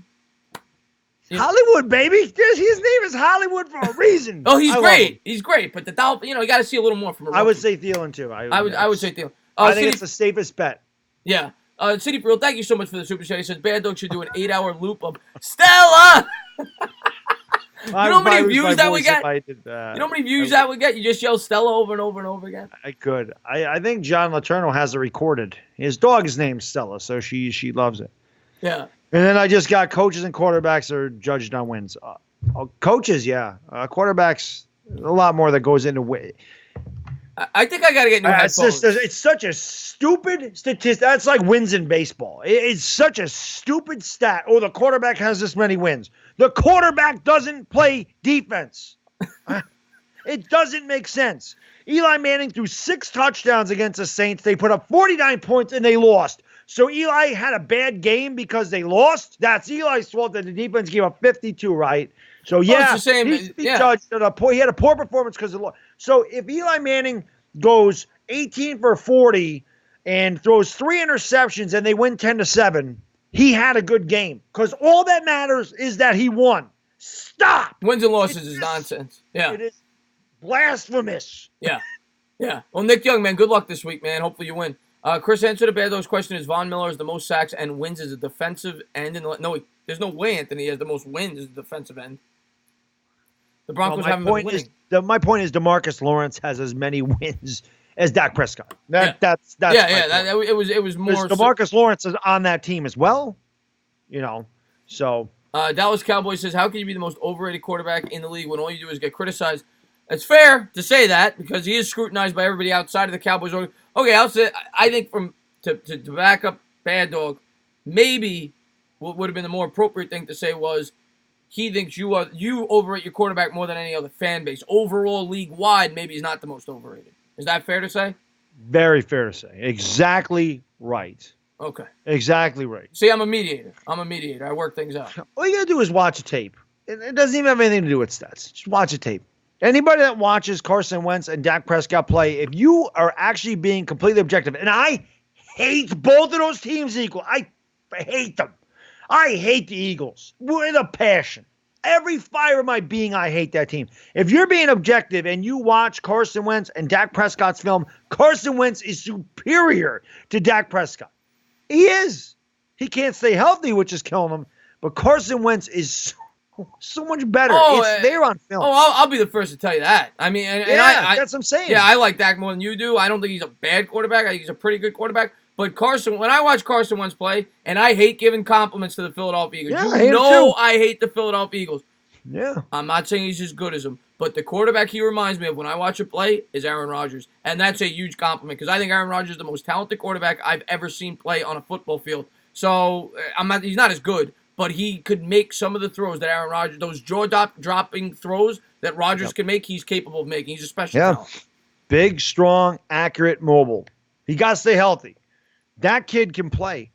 Hollywood, baby. His name is Hollywood for a reason. Oh, he's great. He's great, but the Dolphins, you got to see a little more from him. I would say Thielen, too. I would say Thielen. I think it's the safest bet. Yeah. City for Real, thank you so much for the super chat. He says, Bad Dog should do an 8-hour loop of Stella! You know how many views that we get? You know how many views that we get? You just yell Stella over and over and over again? I could. I think John Letourneau has it recorded. His dog's name's Stella, so she loves it. Yeah. And then I just got coaches and quarterbacks are judged on wins. Coaches, yeah. Quarterbacks, a lot more that goes into win. I think I got to get new headphones. It's such a stupid statistic. That's like wins in baseball. It's such a stupid stat. Oh, the quarterback has this many wins. The quarterback doesn't play defense. It doesn't make sense. Eli Manning threw 6 touchdowns against the Saints. They put up 49 points, and they lost. So Eli had a bad game because they lost? That's Eli's fault that the defense gave up 52, right? So, yeah, it's the same, he's judged he had a poor performance because of the loss. So, if Eli Manning goes 18 for 40 and throws 3 interceptions and they win 10-7, he had a good game because all that matters is that he won. Stop. Wins and losses is nonsense. Yeah. It is blasphemous. Yeah. Yeah. Well, Nick Young, man, good luck this week, man. Hopefully you win. Chris answered the Bad Dog's question. Is Von Miller has the most sacks and wins as a defensive end? No, there's no way Anthony has the most wins as a defensive end. The No, Broncos haven't been winning. my point is DeMarcus Lawrence has as many wins as Dak Prescott. That's it was more. DeMarcus Lawrence is on that team as well. So Dallas Cowboys says, how can you be the most overrated quarterback in the league when all you do is get criticized? It's fair to say that because he is scrutinized by everybody outside of the Cowboys. Okay, I'll say I think to back up Bad Dog, maybe what would have been the more appropriate thing to say was he thinks you overrate your quarterback more than any other fan base. Overall, league wide, maybe he's not the most overrated. Is that fair to say? Very fair to say. Exactly right. Okay. Exactly right. See, I'm a mediator. I work things out. All you got to do is watch a tape. It doesn't even have anything to do with stats. Just watch a tape. Anybody that watches Carson Wentz and Dak Prescott play, if you are actually being completely objective, and I hate both of those teams equal. I hate them. I hate the Eagles with a passion. Every fiber of my being, I hate that team. If you're being objective and you watch Carson Wentz and Dak Prescott's film, Carson Wentz is superior to Dak Prescott. He is. He can't stay healthy, which is killing him. But Carson Wentz is so much better. It's there on film. I'll be the first to tell you that. I mean, and that's what I'm saying. Yeah, I like Dak more than you do. I don't think he's a bad quarterback. I think he's a pretty good quarterback. But when I watch Carson Wentz play, and I hate giving compliments to the Philadelphia Eagles. Yeah, I hate the Philadelphia Eagles. Yeah. I'm not saying he's as good as them, but the quarterback he reminds me of when I watch him play is Aaron Rodgers. And that's a huge compliment because I think Aaron Rodgers is the most talented quarterback I've ever seen play on a football field. So he's not as good, but he could make some of the throws that Aaron Rodgers, those jaw-dropping throws that Rodgers can make, he's capable of making. He's a special talent. Big, strong, accurate, mobile. He got to stay healthy. That kid can play.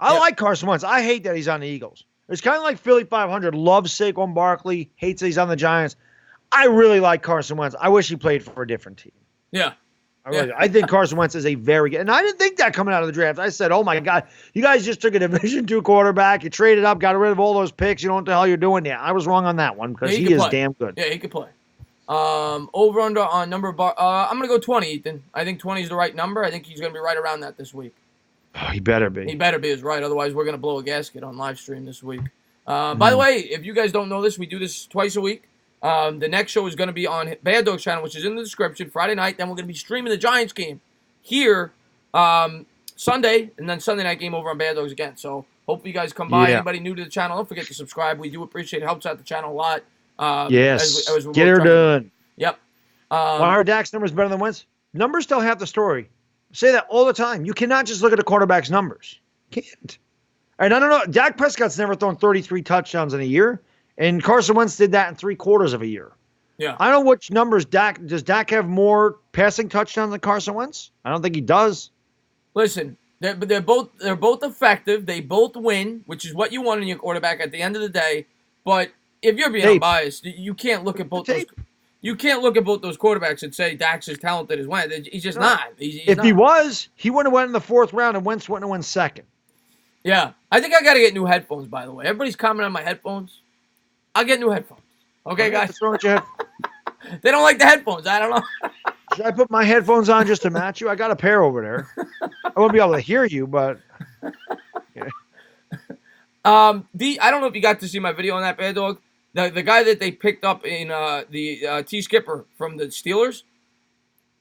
I like Carson Wentz. I hate that he's on the Eagles. It's kind of like Philly 500. Loves Saquon Barkley. Hates that he's on the Giants. I really like Carson Wentz. I wish he played for a different team. Yeah. I think Carson Wentz is a very good. And I didn't think that coming out of the draft. I said, oh, my God, you guys just took a Division II quarterback. You traded up, got rid of all those picks. You know what the hell you're doing there. I was wrong on that one because he is damn good. Yeah, he could play. Over under on number of I'm going to go 20, Ethan. I think 20 is the right number. I think he's going to be right around that this week. Oh, he better be. He better be is right. Otherwise, we're going to blow a gasket on live stream this week. By the way, if you guys don't know this, we do this twice a week. The next show is going to be on Bad Dog's channel, which is in the description, Friday night. Then we're going to be streaming the Giants game here Sunday, and then Sunday night game over on Bad Dogs again. So hopefully you guys come by. Yeah. Anybody new to the channel, don't forget to subscribe. We do appreciate it. Helps out the channel a lot. Yes. As Get her done. Yep. Why are Dak's numbers better than Wentz? Numbers tell half the story. I say that all the time. You cannot just look at a quarterback's numbers. Can't. And I don't know. Dak Prescott's never thrown 33 touchdowns in a year, and Carson Wentz did that in 3/4 of a year. Yeah. I don't know which numbers does Dak have more passing touchdowns than Carson Wentz? I don't think he does. Listen, they're both effective. They both win, which is what you want in your quarterback at the end of the day. But if you're being unbiased, you can't look at both those. You can't look at both those quarterbacks and say Dak's as talented as Wentz. He's just not. He's not. He was, he wouldn't have went in the 4th round, and Wentz wouldn't have went second. Yeah. I think I got to get new headphones, by the way. Everybody's commenting on my headphones. I'll get new headphones. Okay, guys? They don't like the headphones. I don't know. Should I put my headphones on just to match you? I got a pair over there. I won't be able to hear you, but... Yeah. I don't know if you got to see my video on that, Bad Dog. The guy that they picked up in the T. Skipper from the Steelers,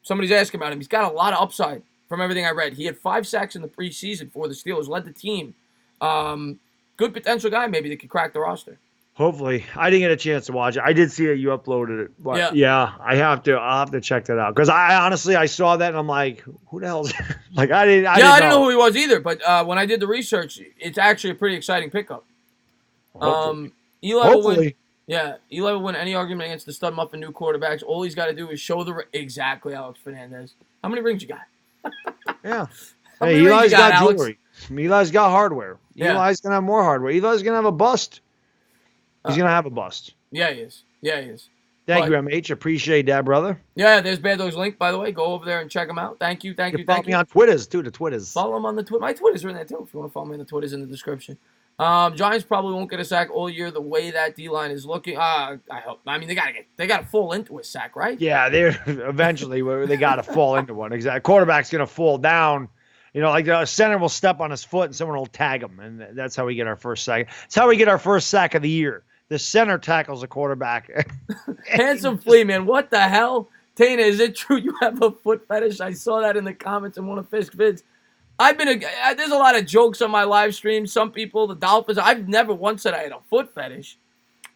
somebody's asking about him. He's got a lot of upside from everything I read. He had 5 sacks in the preseason for the Steelers, led the team. Good potential guy maybe that could crack the roster. Hopefully. I didn't get a chance to watch it. I did see it. You uploaded it. But yeah, I'll have to check that out. Because I saw that and I'm like, who the hell is that? Like, I didn't know who he was either. But when I did the research, it's actually a pretty exciting pickup. Eli will win any argument against the stud muffin new quarterbacks. All he's got to do is show exactly Alex Fernandez. How many rings you got? Yeah. Hey, Eli's got jewelry. Eli's got hardware. Yeah. Eli's going to have more hardware. Eli's going to have a bust. He's going to have a bust. Yeah, he is. Thank you, MH. Appreciate that, brother. Yeah, there's Bad Dog's link, by the way. Go over there and check him out. Thank you. Follow me on Twitters, too, the Twitters. Follow him on the Twitter. My Twitters are in there, too. If you want to follow me on the Twitters in the description. Giants probably won't get a sack all year the way that D-line is looking. I hope. I mean, they got to fall into a sack, right? Yeah, eventually they got to fall into one. Exactly. Quarterback's going to fall down. You know, like the center will step on his foot and someone will tag him, and that's how we get our first sack. That's how we get our first sack of the year. the center tackles the quarterback. Handsome Flea, man. What the hell? Tana, is it true you have a foot fetish? I saw that in the comments in one of Fisk's vids. There's a lot of jokes on my live stream. Some people, the Dolphins, I've never once said I had a foot fetish.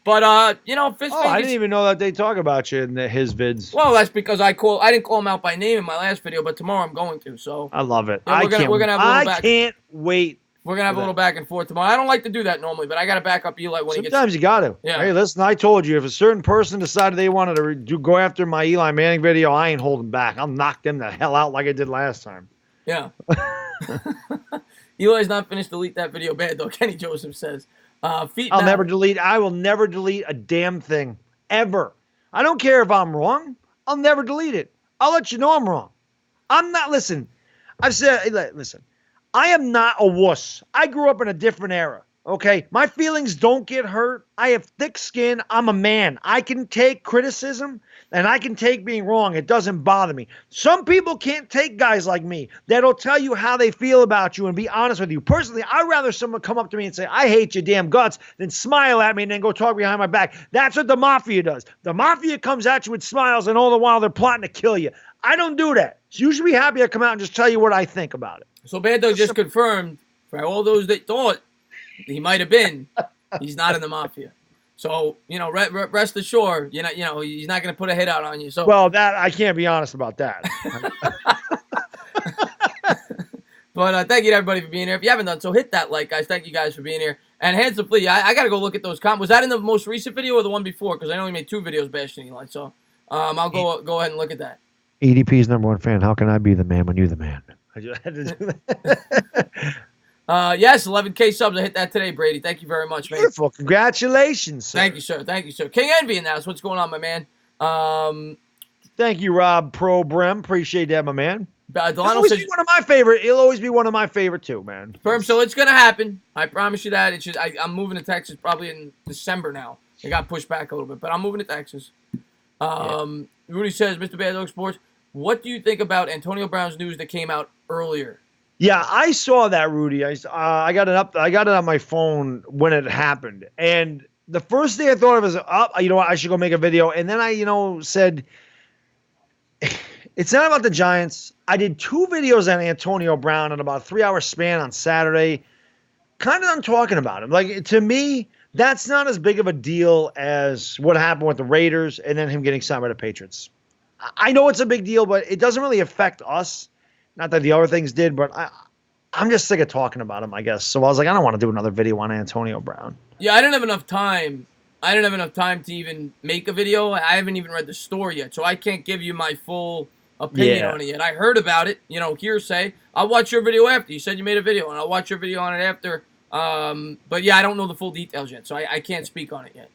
But, Fisk. I didn't even know that they talk about you in his vids. Well, that's because I didn't call him out by name in my last video, but tomorrow I'm going to. So I love it. Yeah, I can't wait. We're gonna have a little back and forth tomorrow. I don't like to do that normally, but I gotta back up Eli when he gets. Sometimes you got to. Yeah. Hey, listen, I told you if a certain person decided they wanted to go after my Eli Manning video, I ain't holding back. I'll knock them the hell out like I did last time. Yeah. Eli's not finished. Delete that video, bad though. Kenny Joseph says. I will never delete a damn thing ever. I don't care if I'm wrong. I'll never delete it. I'll let you know I'm wrong. I'm not. Listen. I've said. Listen. I am not a wuss. I grew up in a different era, okay? My feelings don't get hurt. I have thick skin. I'm a man. I can take criticism, and I can take being wrong. It doesn't bother me. Some people can't take guys like me that'll tell you how they feel about you and be honest with you. Personally, I'd rather someone come up to me and say, I hate your damn guts, than smile at me and then go talk behind my back. That's what the mafia does. The mafia comes at you with smiles, and all the while they're plotting to kill you. I don't do that. So you should be happy to come out and just tell you what I think about it. So Bad Dog just confirmed for all those that thought he might have been, he's not in the mafia. So rest assured, he's not going to put a hit out on you. So that I can't be honest about that. But thank you to everybody for being here. If you haven't done so, hit that like, guys. Thank you guys for being here. And Handsome Flea, I got to go look at those comments. Was that in the most recent video or the one before? Because I know he made 2 videos bashing Eli. So I'll go ahead and look at that. EDP's #1 fan. How can I be the man when you're the man? I just had to do that. Yes, 11K subs. I hit that today, Brady. Thank you very much, man. Beautiful. Congratulations, sir. Thank you, sir. Thank you, sir. King Envy in the house. What's going on, my man? Thank you, Rob Pro Brem. Appreciate that, my man. Delano He'll says be one of my favorite. He'll always be one of my favorite too, man. Firm, so it's gonna happen. I promise you that. It's just I'm moving to Texas probably in December now. It got pushed back a little bit, but I'm moving to Texas. Rudy says, Mr. Bad Dog Sports, what do you think about Antonio Brown's news that came out earlier? Yeah, I saw that, Rudy. I got it on my phone when it happened, and the first thing I thought of was, what? I should go make a video, and then I, said, it's not about the Giants. I did 2 videos on Antonio Brown in about a 3-hour span on Saturday, kind of done talking about him. Like, to me, that's not as big of a deal as what happened with the Raiders and then him getting signed by the Patriots. I know it's a big deal, but it doesn't really affect us. Not that the other things did, but I'm just sick of talking about him, I guess. So I was like, I don't want to do another video on Antonio Brown. Yeah, I didn't have enough time. I didn't have enough time to even make a video. I haven't even read the story yet, so I can't give you my full opinion on it yet. I heard about it, hearsay. I'll watch your video after. You said you made a video, and I'll watch your video on it after. But yeah, I don't know the full details yet, so I can't speak on it yet.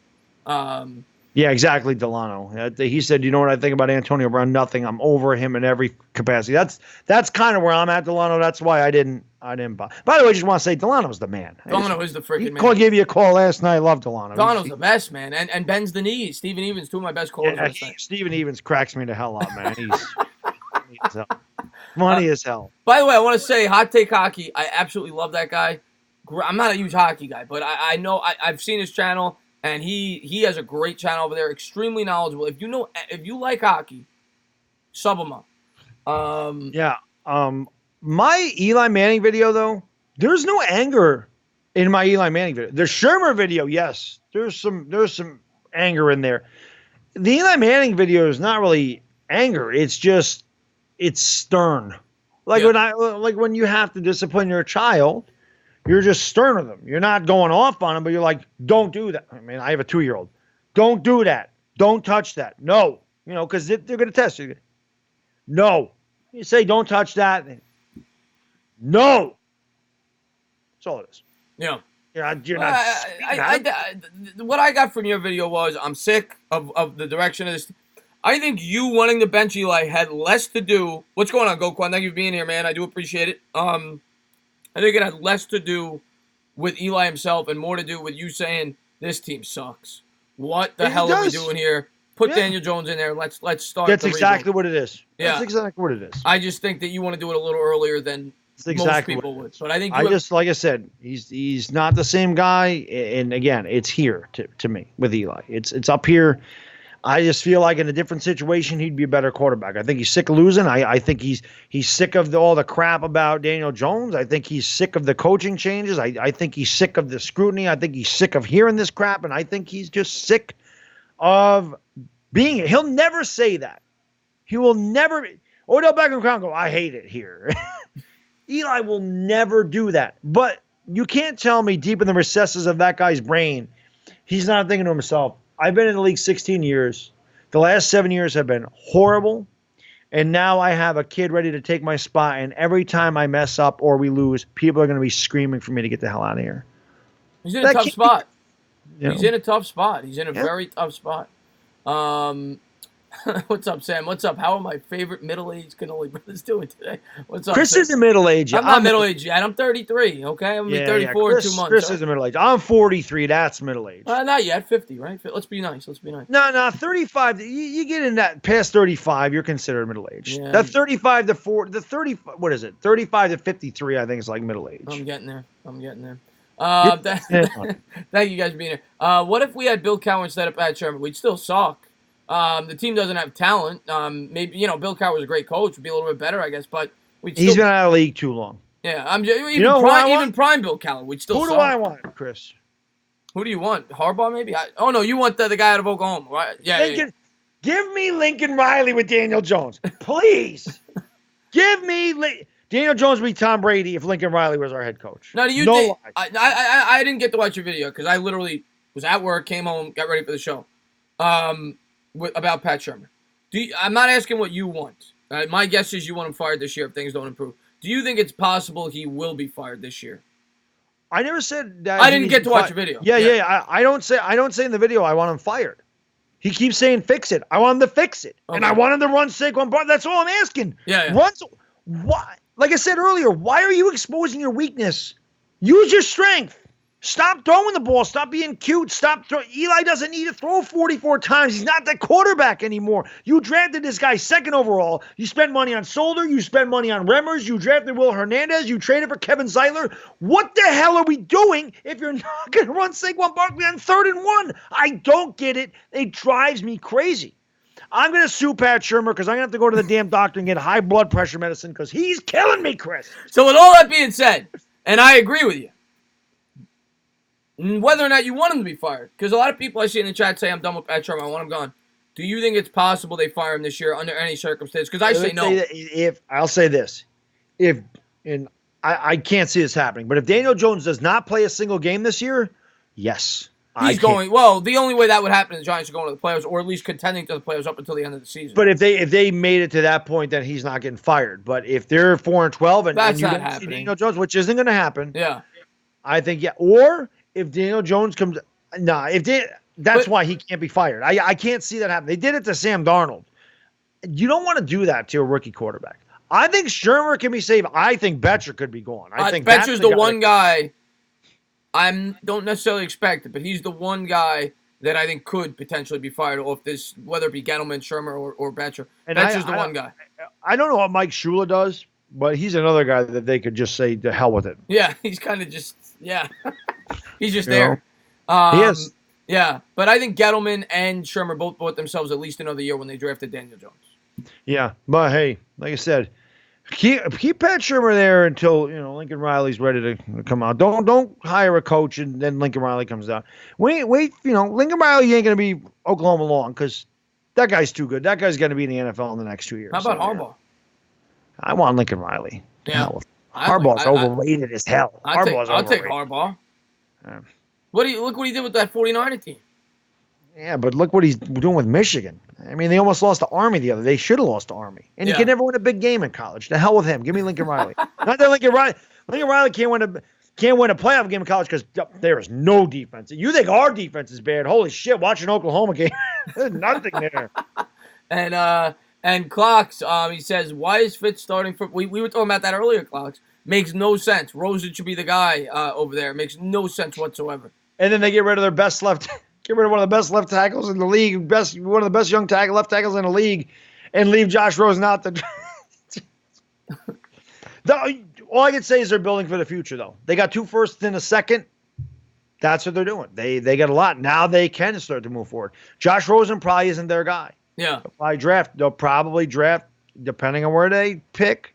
Yeah, exactly, Delano. He said, you know what I think about Antonio Brown? Nothing. I'm over him in every capacity. That's kind of where I'm at, Delano. That's why I didn't buy. By the way, I just want to say Delano's the man. Delano is the freaking man. Gave you a call last night. I love Delano. Delano's the best, man. And bends the knees. Steven Evans, 2 of my best callers last night. Steven Evans cracks me the hell up, man. He's funny as hell. By the way, I want to say, Hot Take Hockey, I absolutely love that guy. I'm not a huge hockey guy, but I know I've seen his channel. And he has a great channel over there, extremely knowledgeable. If you like hockey, sub him up. My Eli Manning video though, there's no anger in my Eli Manning video. The Shermer video, yes, there's some anger in there. The Eli Manning video is not really anger. It's stern. When you have to discipline your child. You're just stern with them. You're not going off on them, but you're like, don't do that. I mean, I have a 2-year-old. Don't do that. Don't touch that. No. Because they're going to test you. No. You say, don't touch that. No. That's all it is. Yeah. You're not. What I got from your video was, I'm sick of the direction of this. I think you wanting to bench Eli had less to do. What's going on, Goquan? Thank you for being here, man. I do appreciate it. I think it had less to do with Eli himself and more to do with you saying this team sucks. What the hell are we doing here? Put Daniel Jones in there. Let's start. That's exactly what it is. Yeah. That's exactly what it is. I just think that you want to do it a little earlier than That's most exactly people what it would. is. But I think I just, like I said, he's not the same guy. And again, it's here to me with Eli. It's up here. I just feel like in a different situation, he'd be a better quarterback. I think he's sick of losing. I think he's sick of all the crap about Daniel Jones. I think he's sick of the coaching changes. I think he's sick of the scrutiny. I think he's sick of hearing this crap. And I think he's just sick of being here. He'll never say that. He will never. Odell Beckham Crown go, I hate it here. Eli will never do that. But you can't tell me deep in the recesses of that guy's brain, he's not thinking to himself, I've been in the league 16 years. The last 7 years have been horrible. And now I have a kid ready to take my spot. And every time I mess up or we lose, people are going to be screaming for me to get the hell out of here. He's in a tough spot. He's in a tough spot. He's in a Yeah. very tough spot. What's up, Sam? What's up? How are my favorite middle-aged cannoli brothers doing today? What's up, Chris Sam? isn't middle-aged yet. I'm not middle-aged yet. I'm 33, okay? I'm going to be 34 in 2 months. Chris isn't middle-aged. I'm 43. That's middle-aged. Not yet. 50, right? Let's be nice. No, 35. You get in that past 35, you're considered middle-aged. Yeah. That 35 to 40, the 30, what is it? 35 to 53, I think is like middle-aged. I'm getting there. Thank you guys for being here. What if we had Bill Cowher instead of Pat Shermer? We'd still suck. The team doesn't have talent. Maybe Bill Cowher was a great coach. Would be a little bit better, I guess. But he's been out of the league too long. Yeah, even prime Bill Cowher. We'd still. Who suck. do I want, Chris? Who do you want? Harbaugh, maybe? No, you want the guy out of Oklahoma, right? Yeah. Lincoln, give me Lincoln Riley with Daniel Jones, please. Give me Daniel Jones would be Tom Brady if Lincoln Riley was our head coach. Now, do you think? I didn't get to watch your video because I literally was at work, came home, got ready for the show. About Pat Shermer. I'm not asking what you want. My guess is you want him fired this year if things don't improve. Do you think it's possible he will be fired this year? I never said that. I didn't get to watch your video. Yeah. I don't say in the video I want him fired. He keeps saying fix it. I want him to fix it. Okay. And I want him to run Saquon Barkley. That's all I'm asking. Yeah. Why? Like I said earlier, why are you exposing your weakness? Use your strength. Stop throwing the ball. Stop being cute. Eli doesn't need to throw 44 times. He's not the quarterback anymore. You drafted this guy second overall. You spent money on Solder. You spent money on Remmers. You drafted Will Hernandez. You traded for Kevin Zeitler. What the hell are we doing if you're not going to run Saquon Barkley on 3rd and 1? I don't get it. It drives me crazy. I'm going to sue Pat Shermer because I'm going to have to go to the damn doctor and get high blood pressure medicine because he's killing me, Chris. So with all that being said, and I agree with you, whether or not you want him to be fired, because a lot of people I see in the chat say I'm done with Pat Shermer, I want him gone. Do you think it's possible they fire him this year under any circumstance? Because I say no. I'll say this, I can't see this happening, but if Daniel Jones does not play a single game this year, yes. He's going. Well, the only way that would happen is the Giants are going to the playoffs, or at least contending to the playoffs up until the end of the season. But if they made it to that point, then he's not getting fired. But if they're 4-12 and you don't see Daniel Jones, which isn't going to happen, yeah, I think Or if Daniel Jones comes, that's why he can't be fired. I can't see that happen. They did it to Sam Darnold. You don't want to do that to a rookie quarterback. I think Shermer can be saved. I think Betcher could be gone. I think Betcher's the one guy. I don't necessarily expect it, but he's the one guy that I think could potentially be fired off this, whether it be Gettleman, Shermer, or Betcher. Betcher's the one guy. I don't know what Mike Shula does, but he's another guy that they could just say to hell with it. Yeah, he's kind of just, he's just there. He is. Yeah, but I think Gettleman and Shermer both bought themselves at least another year when they drafted Daniel Jones. Yeah, but hey, like I said, keep Pat Shermer there until Lincoln Riley's ready to come out. Don't hire a coach and then Lincoln Riley comes out. Wait, Lincoln Riley ain't gonna be Oklahoma long because that guy's too good. That guy's gonna be in the NFL in the next 2 years. How about Harbaugh? I want Lincoln Riley. Yeah, Harbaugh's overrated as hell. I'll take Harbaugh. Look what he did with that 49er team. Yeah, but look what he's doing with Michigan. I mean, they almost lost to Army the other day. They should have lost to Army. And he can never win a big game in college. The hell with him. Give me Lincoln Riley. Not that Lincoln Riley can't win a playoff game in college because there is no defense. You think our defense is bad? Holy shit! Watch an Oklahoma game. There's nothing there. And Clocks, he says, why is Fitz starting for? We were talking about that earlier. Clocks makes no sense. Rosen should be the guy over there. Makes no sense whatsoever. And then they get rid of their best left. Get rid of one of the best left tackles in the league, one of the best young left tackles in the league, and leave Josh Rosen out. All I can say is they're building for the future, though. They got 2 firsts and a second. That's what they're doing. They got a lot. Now they can start to move forward. Josh Rosen probably isn't their guy. Yeah. They'll probably draft, depending on where they pick.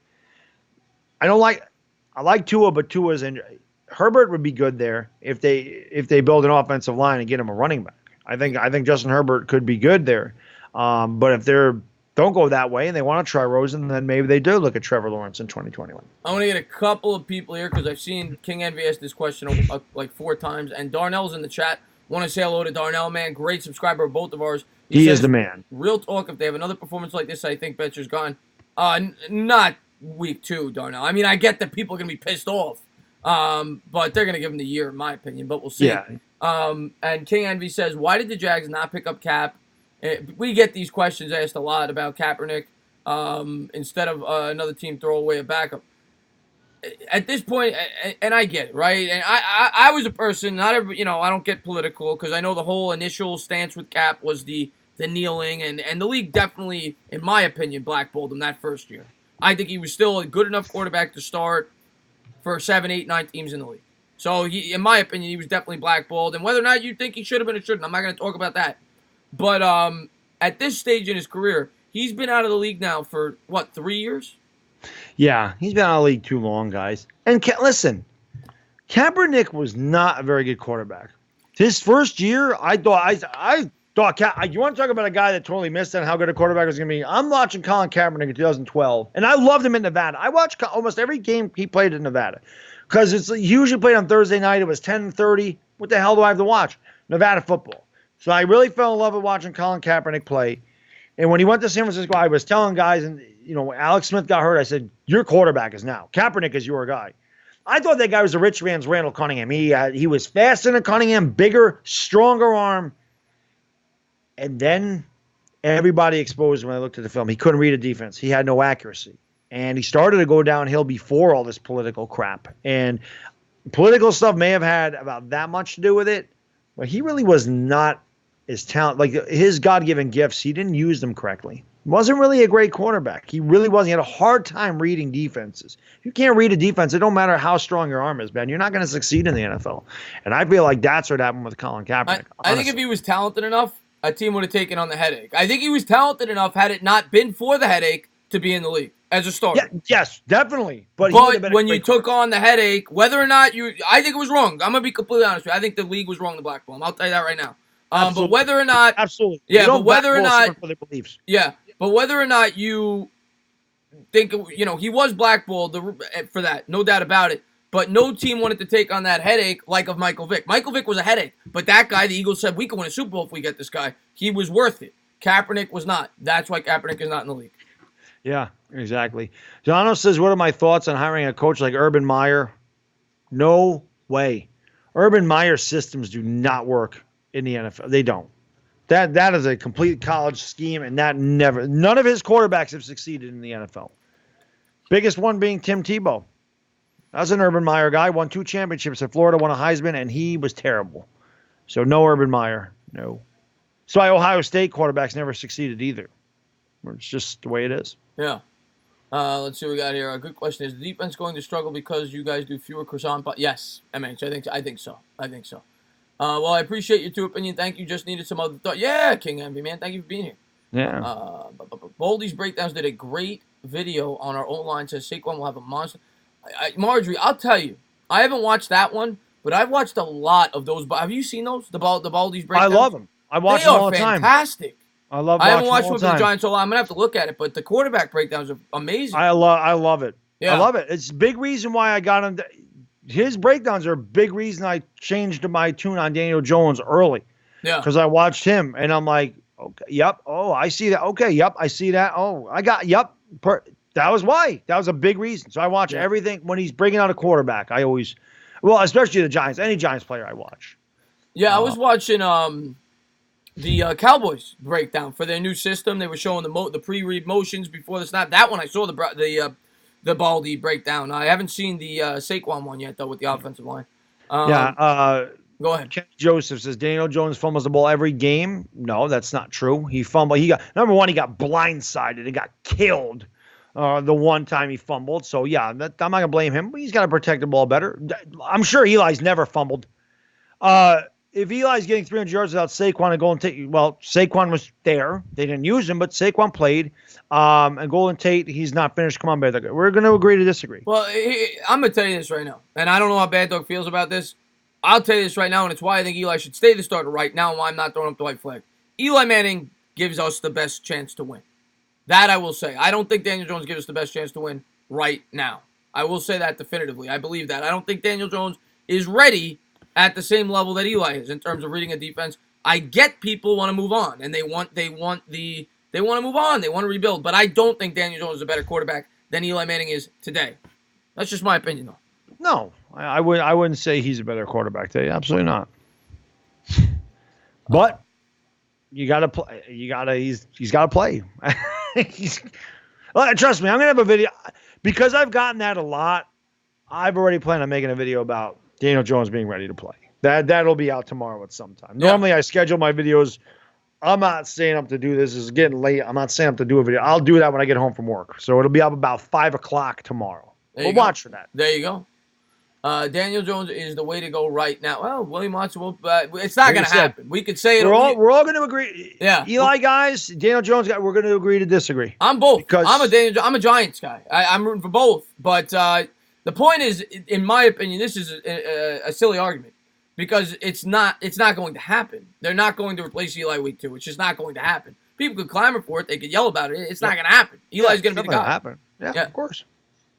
I like Tua, but Tua's in. Herbert would be good there if they build an offensive line and get him a running back. I think Justin Herbert could be good there. But if they're don't go that way and they want to try Rosen, then maybe they do look at Trevor Lawrence in 2021. I want to get a couple of people here because I've seen King Envy ask this question like 4 times, and Darnell's in the chat. Want to say hello to Darnell, man. Great subscriber of both of ours. He is the man. Real talk, if they have another performance like this, I think Betcher's gone. Not week 2, Darnell. I mean, I get that people are going to be pissed off, but they're going to give him the year, in my opinion, but we'll see. Yeah. And King Envy says, why did the Jags not pick up Cap? We get these questions asked a lot about Kaepernick instead of another team throw away a backup. At this point, and I get it, right? And I was a person, not every, I don't get political because I know the whole initial stance with Cap was the kneeling, and the league definitely, in my opinion, blackballed him that first year. I think he was still a good enough quarterback to start for 7, 8, 9 teams in the league. So, in my opinion, he was definitely blackballed. And whether or not you think he should have been or shouldn't, I'm not going to talk about that. But at this stage in his career, he's been out of the league now for, 3 years? Yeah, he's been out of the league too long, guys. And listen, Kaepernick was not a very good quarterback. His first year, I thought you want to talk about a guy that totally missed on how good a quarterback was going to be? I'm watching Colin Kaepernick in 2012, and I loved him in Nevada. I watched almost every game he played in Nevada because he usually played on Thursday night. It was 10:30. What the hell do I have to watch? Nevada football. So I really fell in love with watching Colin Kaepernick play. And when he went to San Francisco, I was telling guys, and when Alex Smith got hurt, I said, your quarterback is now. Kaepernick is your guy. I thought that guy was a rich man's Randall Cunningham. He was faster than Cunningham, bigger, stronger arm. And then everybody exposed when I looked at the film. He couldn't read a defense. He had no accuracy. And he started to go downhill before all this political crap. And political stuff may have had about that much to do with it, but he really was not his talent. Like his God-given gifts, he didn't use them correctly. Wasn't really a great quarterback. He really wasn't. He had a hard time reading defenses. If you can't read a defense, it don't matter how strong your arm is, man. You're not going to succeed in the NFL. And I feel like that's what happened with Colin Kaepernick. I think if he was talented enough, a team would have taken on the headache. I think he was talented enough, had it not been for the headache, to be in the league as a starter. Yeah, yes, definitely. But when you took on the headache, whether or not I think it was wrong. I'm going to be completely honest with you. I think the league was wrong to blackball him. I'll tell you that right now. But whether or not, absolutely, yeah, but whether or not, for their beliefs. Yeah, but whether or not you think, he was blackballed for that, no doubt about it. But no team wanted to take on that headache like of Michael Vick. Michael Vick was a headache, but that guy, the Eagles said, we can win a Super Bowl if we get this guy. He was worth it. Kaepernick was not. That's why Kaepernick is not in the league. Yeah, exactly. Jono says, what are my thoughts on hiring a coach like Urban Meyer? No way. Urban Meyer's systems do not work in the NFL. They don't. That is a complete college scheme, and none of his quarterbacks have succeeded in the NFL. Biggest one being Tim Tebow. That's an Urban Meyer guy. Won 2 championships at Florida, won a Heisman, and he was terrible. So no Urban Meyer. No. That's why Ohio State quarterbacks never succeeded either. It's just the way it is. Yeah. Let's see what we got here. A good question. Is the defense going to struggle because you guys do fewer croissant? Yes, MH. I think so. Well, I appreciate your 2 opinion. Thank you. Just needed some other thought. Yeah, King Envy, man. Thank you for being here. Yeah. Boldy's Breakdowns did a great video on our own line. Says Saquon will have a monster. Marjorie, I'll tell you, I haven't watched that one, but I've watched a lot of those. Have you seen those? The Baldy's Breakdowns? I love them. I watch them all the time. They are fantastic. I haven't watched one with the Giants, so I'm gonna have to look at it. But the quarterback breakdowns are amazing. I love it. Yeah. I love it. It's a big reason why I got him. His breakdowns are a big reason I changed my tune on Daniel Jones early. Yeah. Because I watched him and I'm like, okay, yep. Oh, I see that. Okay, yep, I see that. Oh, yep. That was why. That was a big reason. So I watch everything when he's bringing out a quarterback. I always, especially the Giants. Any Giants player I watch. Yeah, I was watching the Cowboys breakdown for their new system. They were showing the pre-read motions before the snap. That one I saw the Baldy breakdown. I haven't seen the Saquon one yet though with the offensive line. Go ahead. Ken Joseph says Daniel Jones fumbles the ball every game. No, that's not true. He got blindsided and got killed the one time he fumbled. So yeah, I'm not gonna blame him. He's got to protect the ball better. I'm sure Eli's never fumbled. If Eli's getting 300 yards without Saquon and Golden Tate, well, Saquon was there. They didn't use him, but Saquon played. And Golden Tate, he's not finished. Come on, Bad Dog. We're going to agree to disagree. Well, I'm going to tell you this right now, and I don't know how Bad Dog feels about this. I'll tell you this right now, and it's why I think Eli should stay the starter right now and why I'm not throwing up the white flag. Eli Manning gives us the best chance to win. That I will say. I don't think Daniel Jones gives us the best chance to win right now. I will say that definitively. I believe that. I don't think Daniel Jones is ready at the same level that Eli is in terms of reading a defense. I get people want to move on, and they want to move on. They want to rebuild, but I don't think Daniel Jones is a better quarterback than Eli Manning is today. That's just my opinion, though. No, I wouldn't say he's a better quarterback today. Absolutely not. But you got to play. He's got to play. Trust me, I'm gonna have a video because I've gotten that a lot. I've already planned on making a video about Daniel Jones being ready to play. That'll be out tomorrow at some time. Normally, I schedule my videos. I'm not staying up to do this. It's getting late. I'm not staying up to do a video. I'll do that when I get home from work. So it'll be up about 5 o'clock tomorrow. We'll watch for that. There you go. Daniel Jones is the way to go right now. Well, William Watson will. It's not going to happen. We could say it. We're all going to agree. Yeah. Eli guys, Daniel Jones guy. We're going to agree to disagree. I'm both. Because I'm a Giants guy. I'm rooting for both. But the point is, in my opinion, this is a silly argument because it's not going to happen. They're not going to replace Eli week 2. It's just not going to happen. People could clamor for it. They could yell about it. It's not going to happen. Eli's going to be the guy. Happen. Yeah, of course.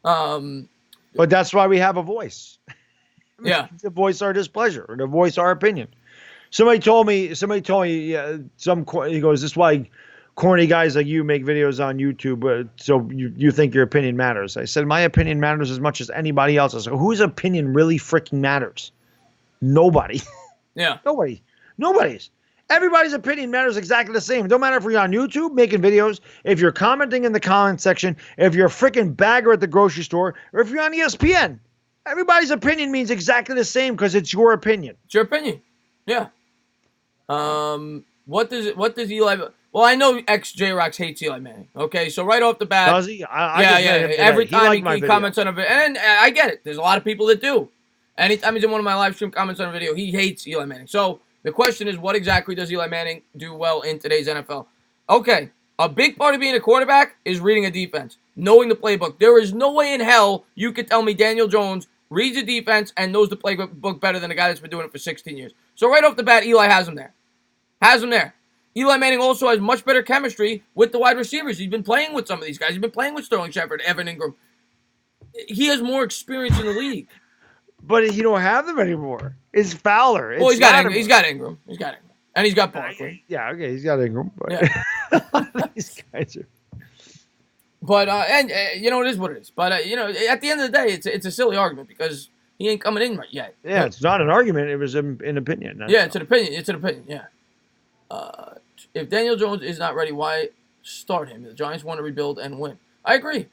But that's why we have a voice. Yeah. To voice our displeasure or to voice our opinion. Somebody told me, he goes, this is why corny guys like you make videos on YouTube, so you think your opinion matters. I said, my opinion matters as much as anybody else's. So whose opinion really freaking matters? Nobody. Yeah. Nobody's. Everybody's opinion matters exactly the same. It don't matter if you're on YouTube making videos, if you're commenting in the comment section, if you're a freaking bagger at the grocery store, or if you're on ESPN. Everybody's opinion means exactly the same because it's your opinion. It's your opinion. Yeah. What does Eli? Well, I know J-Rocks hates Eli Manning. Okay, so right off the bat, does he? Yeah. Every time he comments on a video, and I get it. There's a lot of people that do. Anytime he's in one of my live stream comments on a video, he hates Eli Manning. So the question is, what exactly does Eli Manning do well in today's NFL? Okay, a big part of being a quarterback is reading a defense, knowing the playbook. There is no way in hell you could tell me Daniel Jones reads a defense and knows the playbook better than a guy that's been doing it for 16 years. So right off the bat, Eli has him there. Eli Manning also has much better chemistry with the wide receivers. He's been playing with some of these guys. He's been playing with Sterling Shepard, Evan Ingram. He has more experience in the league. But you don't have them anymore. It's Fowler. Well, he's got Ingram. And he's got Barkley. Yeah, okay, he's got Ingram. But yeah. These guys are... But, it is what it is. But, at the end of the day, it's a silly argument because he ain't coming in right yet. Yeah, it's not an argument. It was an opinion. It's an opinion. It's an opinion, yeah. If Daniel Jones is not ready, why start him? The Giants want to rebuild and win. I agree.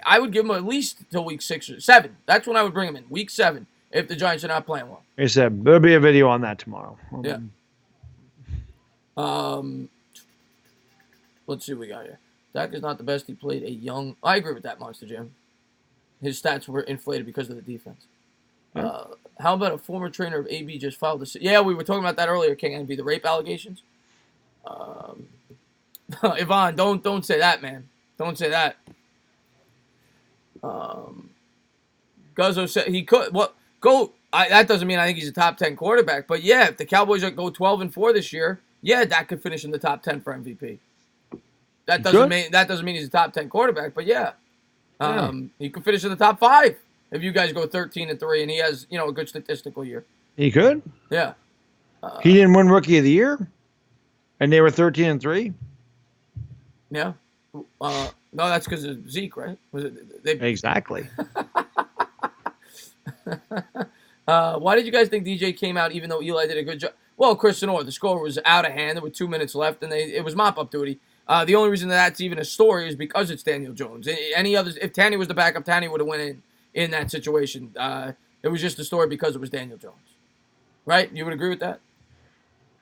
I would give him at least till week 6 or 7. That's when I would bring him in, week 7, if the Giants are not playing well. Like I said, there'll be a video on that tomorrow. Yeah. Let's see what we got here. Dak is not the best. He played a young... I agree with that, Monster Jam. His stats were inflated because of the defense. Yeah. How about a former trainer of AB just filed a... Yeah, we were talking about that earlier, King Envy, the rape allegations. Yvonne, don't say that, man. Don't say that. Guzzo said he could. That doesn't mean I think he's a top 10 quarterback, but yeah, if the Cowboys go 12-4 this year, yeah, Dak could finish in the top 10 for MVP. That doesn't mean he's a top 10 quarterback, but yeah, he could finish in the top 5 if you guys go 13-3 and he has a good statistical year. He could. Yeah. He didn't win Rookie of the Year, and they were 13-3. Yeah. No, that's because of Zeke, right? Exactly. Why did you guys think DJ came out even though Eli did a good job? Well, Christian Orr, the score was out of hand. There were 2 minutes left, and it was mop-up duty. The only reason that's even a story is because it's Daniel Jones. If Tanny was the backup, Tanny would have went in that situation. It was just a story because it was Daniel Jones. Right? You would agree with that?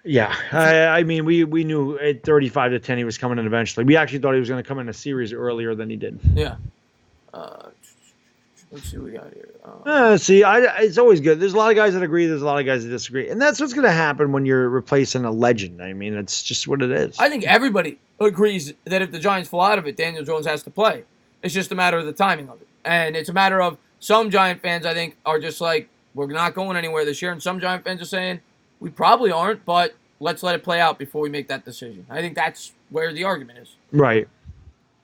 Yeah, I mean, we knew at 35-10 he was coming in eventually. We actually thought he was going to come in a series earlier than he did. Yeah. Uh, let's see what we got here. See, it's always good. There's a lot of guys that agree. There's a lot of guys that disagree, and that's what's going to happen when you're replacing a legend. I mean, it's just what it is. I think everybody agrees that if the Giants fall out of it, Daniel Jones has to play. It's just a matter of the timing of it. And it's a matter of some Giant fans, I think, are just like, we're not going anywhere this year. And some Giant fans are saying, we probably aren't, but let's let it play out before we make that decision. I think that's where the argument is. Right.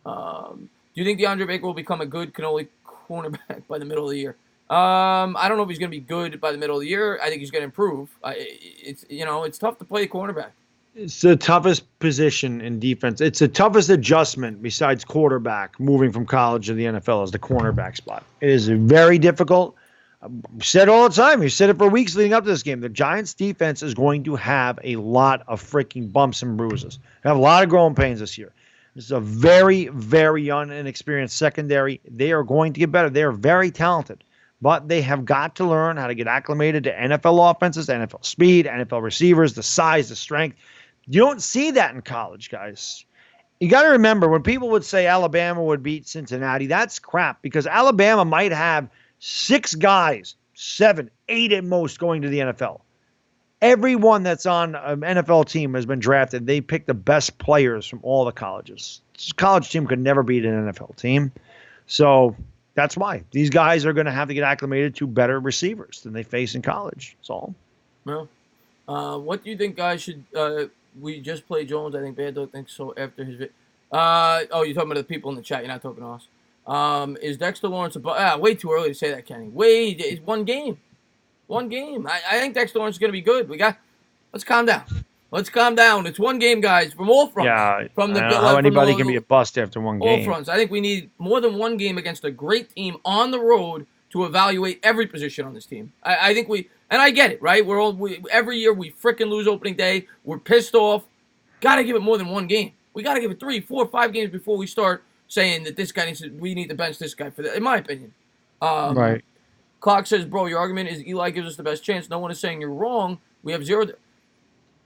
Do you think DeAndre Baker will become a good cannoli cornerback by the middle of the year? I don't know if he's going to be good by the middle of the year. I think he's going to improve. It's tough to play cornerback. It's the toughest position in defense. It's the toughest adjustment besides quarterback moving from college to the NFL is the cornerback spot. It is very difficult. I've said all the time. You said it for weeks leading up to this game. The Giants defense is going to have a lot of freaking bumps and bruises. They have a lot of growing pains this year. This is a very, very young and inexperienced secondary. They are going to get better. They are very talented. But they have got to learn how to get acclimated to NFL offenses, NFL speed, NFL receivers, the size, the strength. You don't see that in college, guys. You got to remember when people would say Alabama would beat Cincinnati, that's crap because Alabama might have 6 guys, 7, 8 at most going to the NFL. Everyone that's on an NFL team has been drafted. They pick the best players from all the colleges. This college team could never beat an NFL team. So that's why. These guys are going to have to get acclimated to better receivers than they face in college. That's all. Well, what do you think guys should we just played Jones. I think Bad Dog thinks so after his you're talking about the people in the chat. You're not talking to us. Is Dexter Lawrence way too early to say that, Kenny. Wait, it's one game. One game. I think Dexter Lawrence is going to be good. Let's calm down. Let's calm down. It's one game, guys, from all fronts. Yeah, from the, I don't know how anybody can be a bust after one game. All fronts. I think we need more than one game against a great team on the road to evaluate every position on this team. I think and I get it, right? Every year we freaking lose opening day. We're pissed off. Got to give it more than one game. We got to give it 3, 4, 5 games before we start saying that this guy we need to bench this guy for that, in my opinion. Right. Clock says, bro, your argument is Eli gives us the best chance. No one is saying you're wrong. We have 0.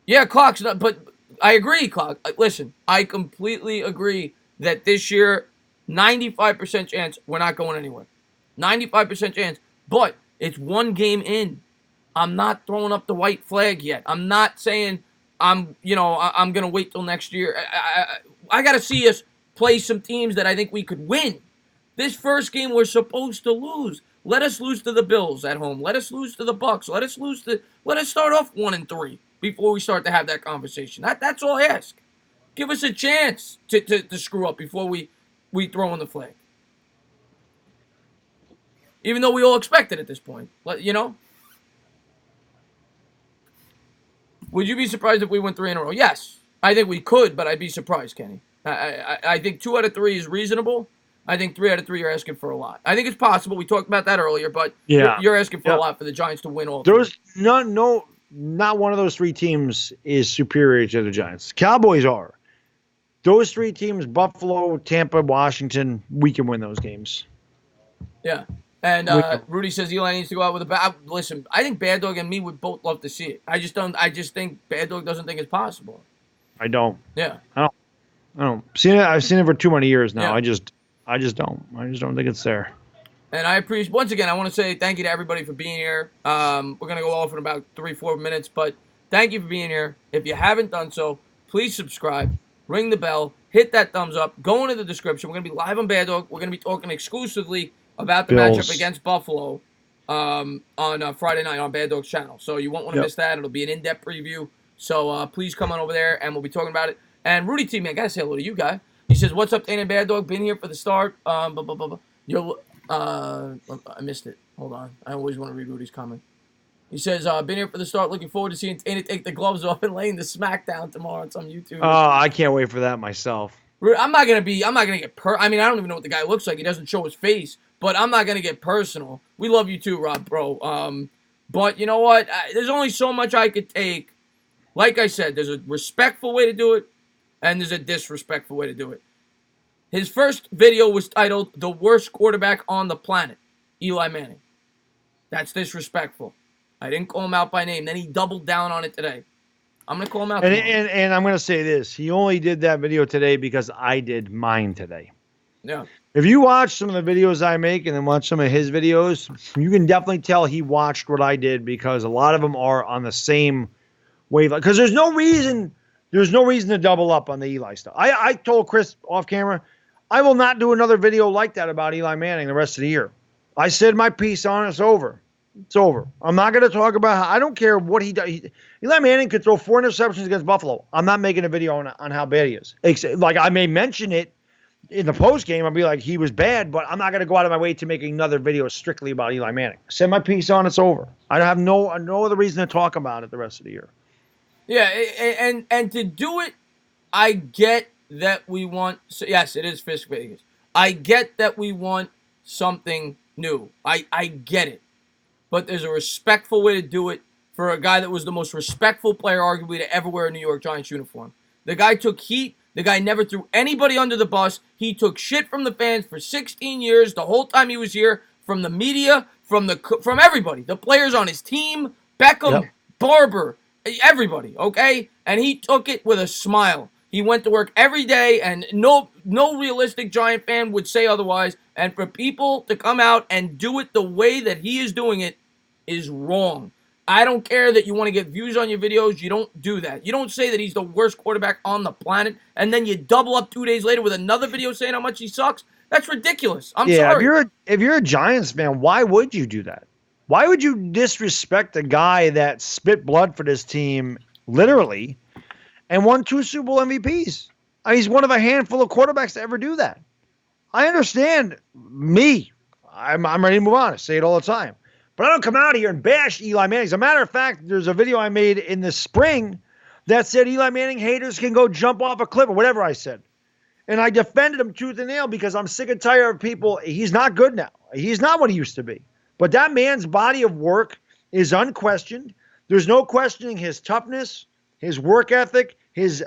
Yeah, Clock's not, but I agree, Clock. Listen, I completely agree that this year, 95% chance we're not going anywhere. 95% chance, but it's one game in. I'm not throwing up the white flag yet. I'm not saying I'm going to wait till next year. I got to see us play some teams that I think we could win. This first game we're supposed to lose. Let us lose to the Bills at home. Let us lose to the Bucks. Let us start off 1-3 before we start to have that conversation. That's all I ask. Give us a chance to screw up before we throw in the flag. Even though we all expect it at this point. Would you be surprised if we went 3 in a row? Yes. I think we could, but I'd be surprised, Kenny. I think 2 out of 3 is reasonable. I think 3 out of 3 you're asking for a lot. I think it's possible. We talked about that earlier, but you're asking for a lot for the Giants to win all. There's not one of those 3 teams is superior to the Giants. Cowboys are. Those 3 teams, Buffalo, Tampa, Washington, we can win those games. Yeah. And Rudy says Eli needs to go out with a bat. Listen, I think Bad Dog and me would both love to see it. I just think Bad Dog doesn't think it's possible. I don't. Yeah. I don't. I've seen it for too many years now. Yeah. I just don't. I just don't think it's there. And I appreciate, once again, I want to say thank you to everybody for being here. We're going to go off in about 3-4 minutes, but thank you for being here. If you haven't done so, please subscribe, ring the bell, hit that thumbs up, go into the description. We're going to be live on Bad Dog. We're going to be talking exclusively about the Bills. matchup against Buffalo on Friday night on Bad Dog's channel. So you won't want to miss that. It'll be an in-depth preview. So please come on over there, and we'll be talking about it. And Rudy T, man, I got to say hello to you, guy. He says, what's up, Dana and Bad Dog? Been here for the start. I missed it. Hold on. I always want to read Rudy's comment. He says, been here for the start. Looking forward to seeing Dana take the gloves off and laying the smackdown tomorrow on some YouTube. Oh, I can't wait for that myself. I'm not gonna get I mean, I don't even know what the guy looks like. He doesn't show his face, but I'm not gonna get personal. We love you too, Rob, bro. But you know what? There's only so much I could take. Like I said, there's a respectful way to do it, and there's a disrespectful way to do it. His first video was titled "The Worst Quarterback on the Planet," Eli Manning. That's disrespectful. I didn't call him out by name. Then he doubled down on it today. I'm gonna call him out And tomorrow. and I'm gonna say this: he only did that video today because I did mine today. Yeah. If you watch some of the videos I make and then watch some of his videos, you can definitely tell he watched what I did because a lot of them are on the same wavelength. Because there's no reason to double up on the Eli stuff. I told Chris off camera, I will not do another video like that about Eli Manning the rest of the year. I said my piece on it. It's over. It's over. I'm not going to talk about how, I don't care what he does. Eli Manning could throw 4 interceptions against Buffalo. I'm not making a video on how bad he is. Like, I may mention it in the post game. I'll be like, he was bad, but I'm not going to go out of my way to make another video strictly about Eli Manning. Said my piece on, it's over. I have no other reason to talk about it the rest of the year. Yeah, and to do it, I get that we want. Yes, it is Fisk Vegas. I get that we want something new. I get it, but there's a respectful way to do it for a guy that was the most respectful player, arguably, to ever wear a New York Giants uniform. The guy took heat. The guy never threw anybody under the bus. He took shit from the fans for 16 years, the whole time he was here, from the media, from everybody, the players on his team, Beckham, Yep. Barber, everybody, okay? And he took it with a smile. He went to work every day, and no realistic Giant fan would say otherwise. And for people to come out and do it the way that he is doing it is wrong. I don't care that you want to get views on your videos. You don't do that. You don't say that he's the worst quarterback on the planet, and then you double up 2 days later with another video saying how much he sucks. That's ridiculous. I'm Yeah, sorry. if you're a Giants fan, why would you do that? Why would you disrespect a guy that spit blood for this team, literally, and won 2 Super Bowl MVPs? He's one of a handful of quarterbacks to ever do that. I understand me. I'm ready to move on. I say it all the time. But I don't come out here and bash Eli Manning. As a matter of fact, there's a video I made in the spring that said Eli Manning haters can go jump off a cliff or whatever I said. And I defended him tooth and nail because I'm sick and tired of people. He's not good now. He's not what he used to be. But that man's body of work is unquestioned. There's no questioning his toughness, his work ethic, his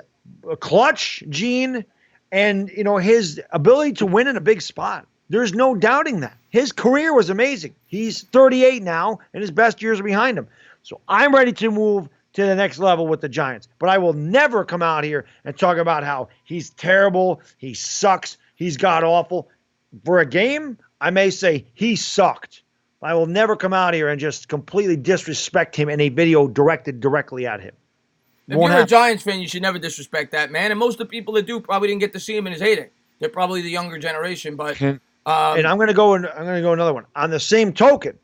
clutch gene, and his ability to win in a big spot. There's no doubting that. His career was amazing. He's 38 now, and his best years are behind him. So I'm ready to move to the next level with the Giants. But I will never come out here and talk about how he's terrible, he sucks, he's god-awful. For a game, I may say he sucked. I will never come out here and just completely disrespect him in a video directed directly at him. If you're a Giants fan, you should never disrespect that man. And most of the people that do probably didn't get to see him in his heyday. They're probably the younger generation. But and I'm going to go another one. On the same token,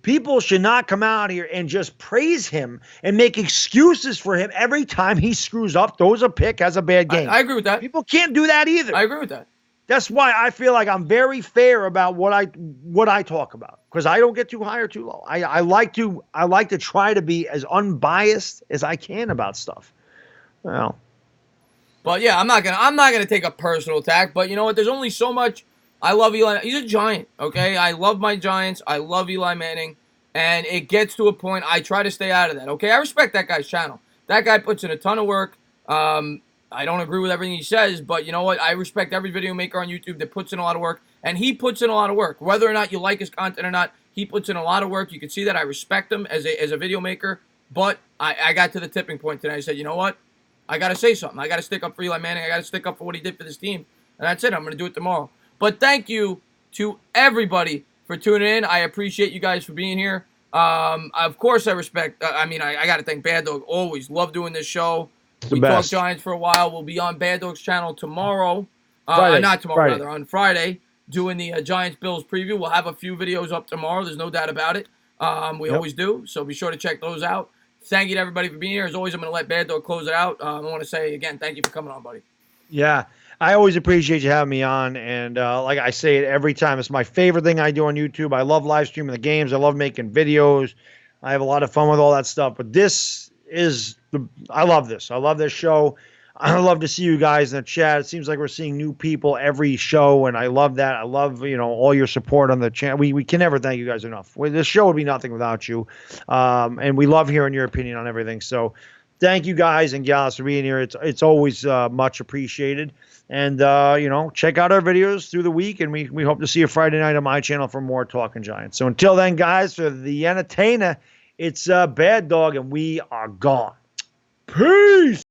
people should not come out here and just praise him and make excuses for him every time he screws up, throws a pick, has a bad game. I agree with that. People can't do that either. I agree with that. That's why I feel like I'm very fair about what I talk about, because I don't get too high or too low. I like to try to be as unbiased as I can about stuff. Well, but yeah, I'm not gonna take a personal attack. But you know what? There's only so much. I love Eli. He's a Giant. Okay, I love my Giants. I love Eli Manning, and it gets to a point I try to stay out of that. Okay, I respect that guy's channel. That guy puts in a ton of work. I don't agree with everything he says, but you know what? I respect every video maker on YouTube that puts in a lot of work, and he puts in a lot of work. Whether or not you like his content or not, he puts in a lot of work. You can see that. I respect him as a video maker, but I got to the tipping point today. I said, you know what? I got to say something. I got to stick up for Eli Manning. I got to stick up for what he did for this team, and that's it. I'm going to do it tomorrow. But thank you to everybody for tuning in. I appreciate you guys for being here. Of course, I respect. I got to thank Bad Dog. Always love doing this show. We talk Giants for a while. We'll be on Bad Dog's channel tomorrow. Not tomorrow, rather, on Friday, doing the Giants-Bills preview. We'll have a few videos up tomorrow. There's no doubt about it. We always do, so be sure to check those out. Thank you to everybody for being here. As always, I'm going to let Bad Dog close it out. I want to say, again, thank you for coming on, buddy. Yeah, I always appreciate you having me on. And like I say it every time, it's my favorite thing I do on YouTube. I love live streaming the games. I love making videos. I have a lot of fun with all that stuff. But this is I love this. I love this show. I love to see you guys in the chat. It seems like we're seeing new people every show, and I love that. I love, all your support on the channel. We can never thank you guys enough. This show would be nothing without you. And we love hearing your opinion on everything. So thank you guys and gals for being here. It's always much appreciated. And, check out our videos through the week, and we hope to see you Friday night on my channel for more Talkin' Giants. So until then, guys, for the entertainer, it's Bad Dog, and we are gone. Peace.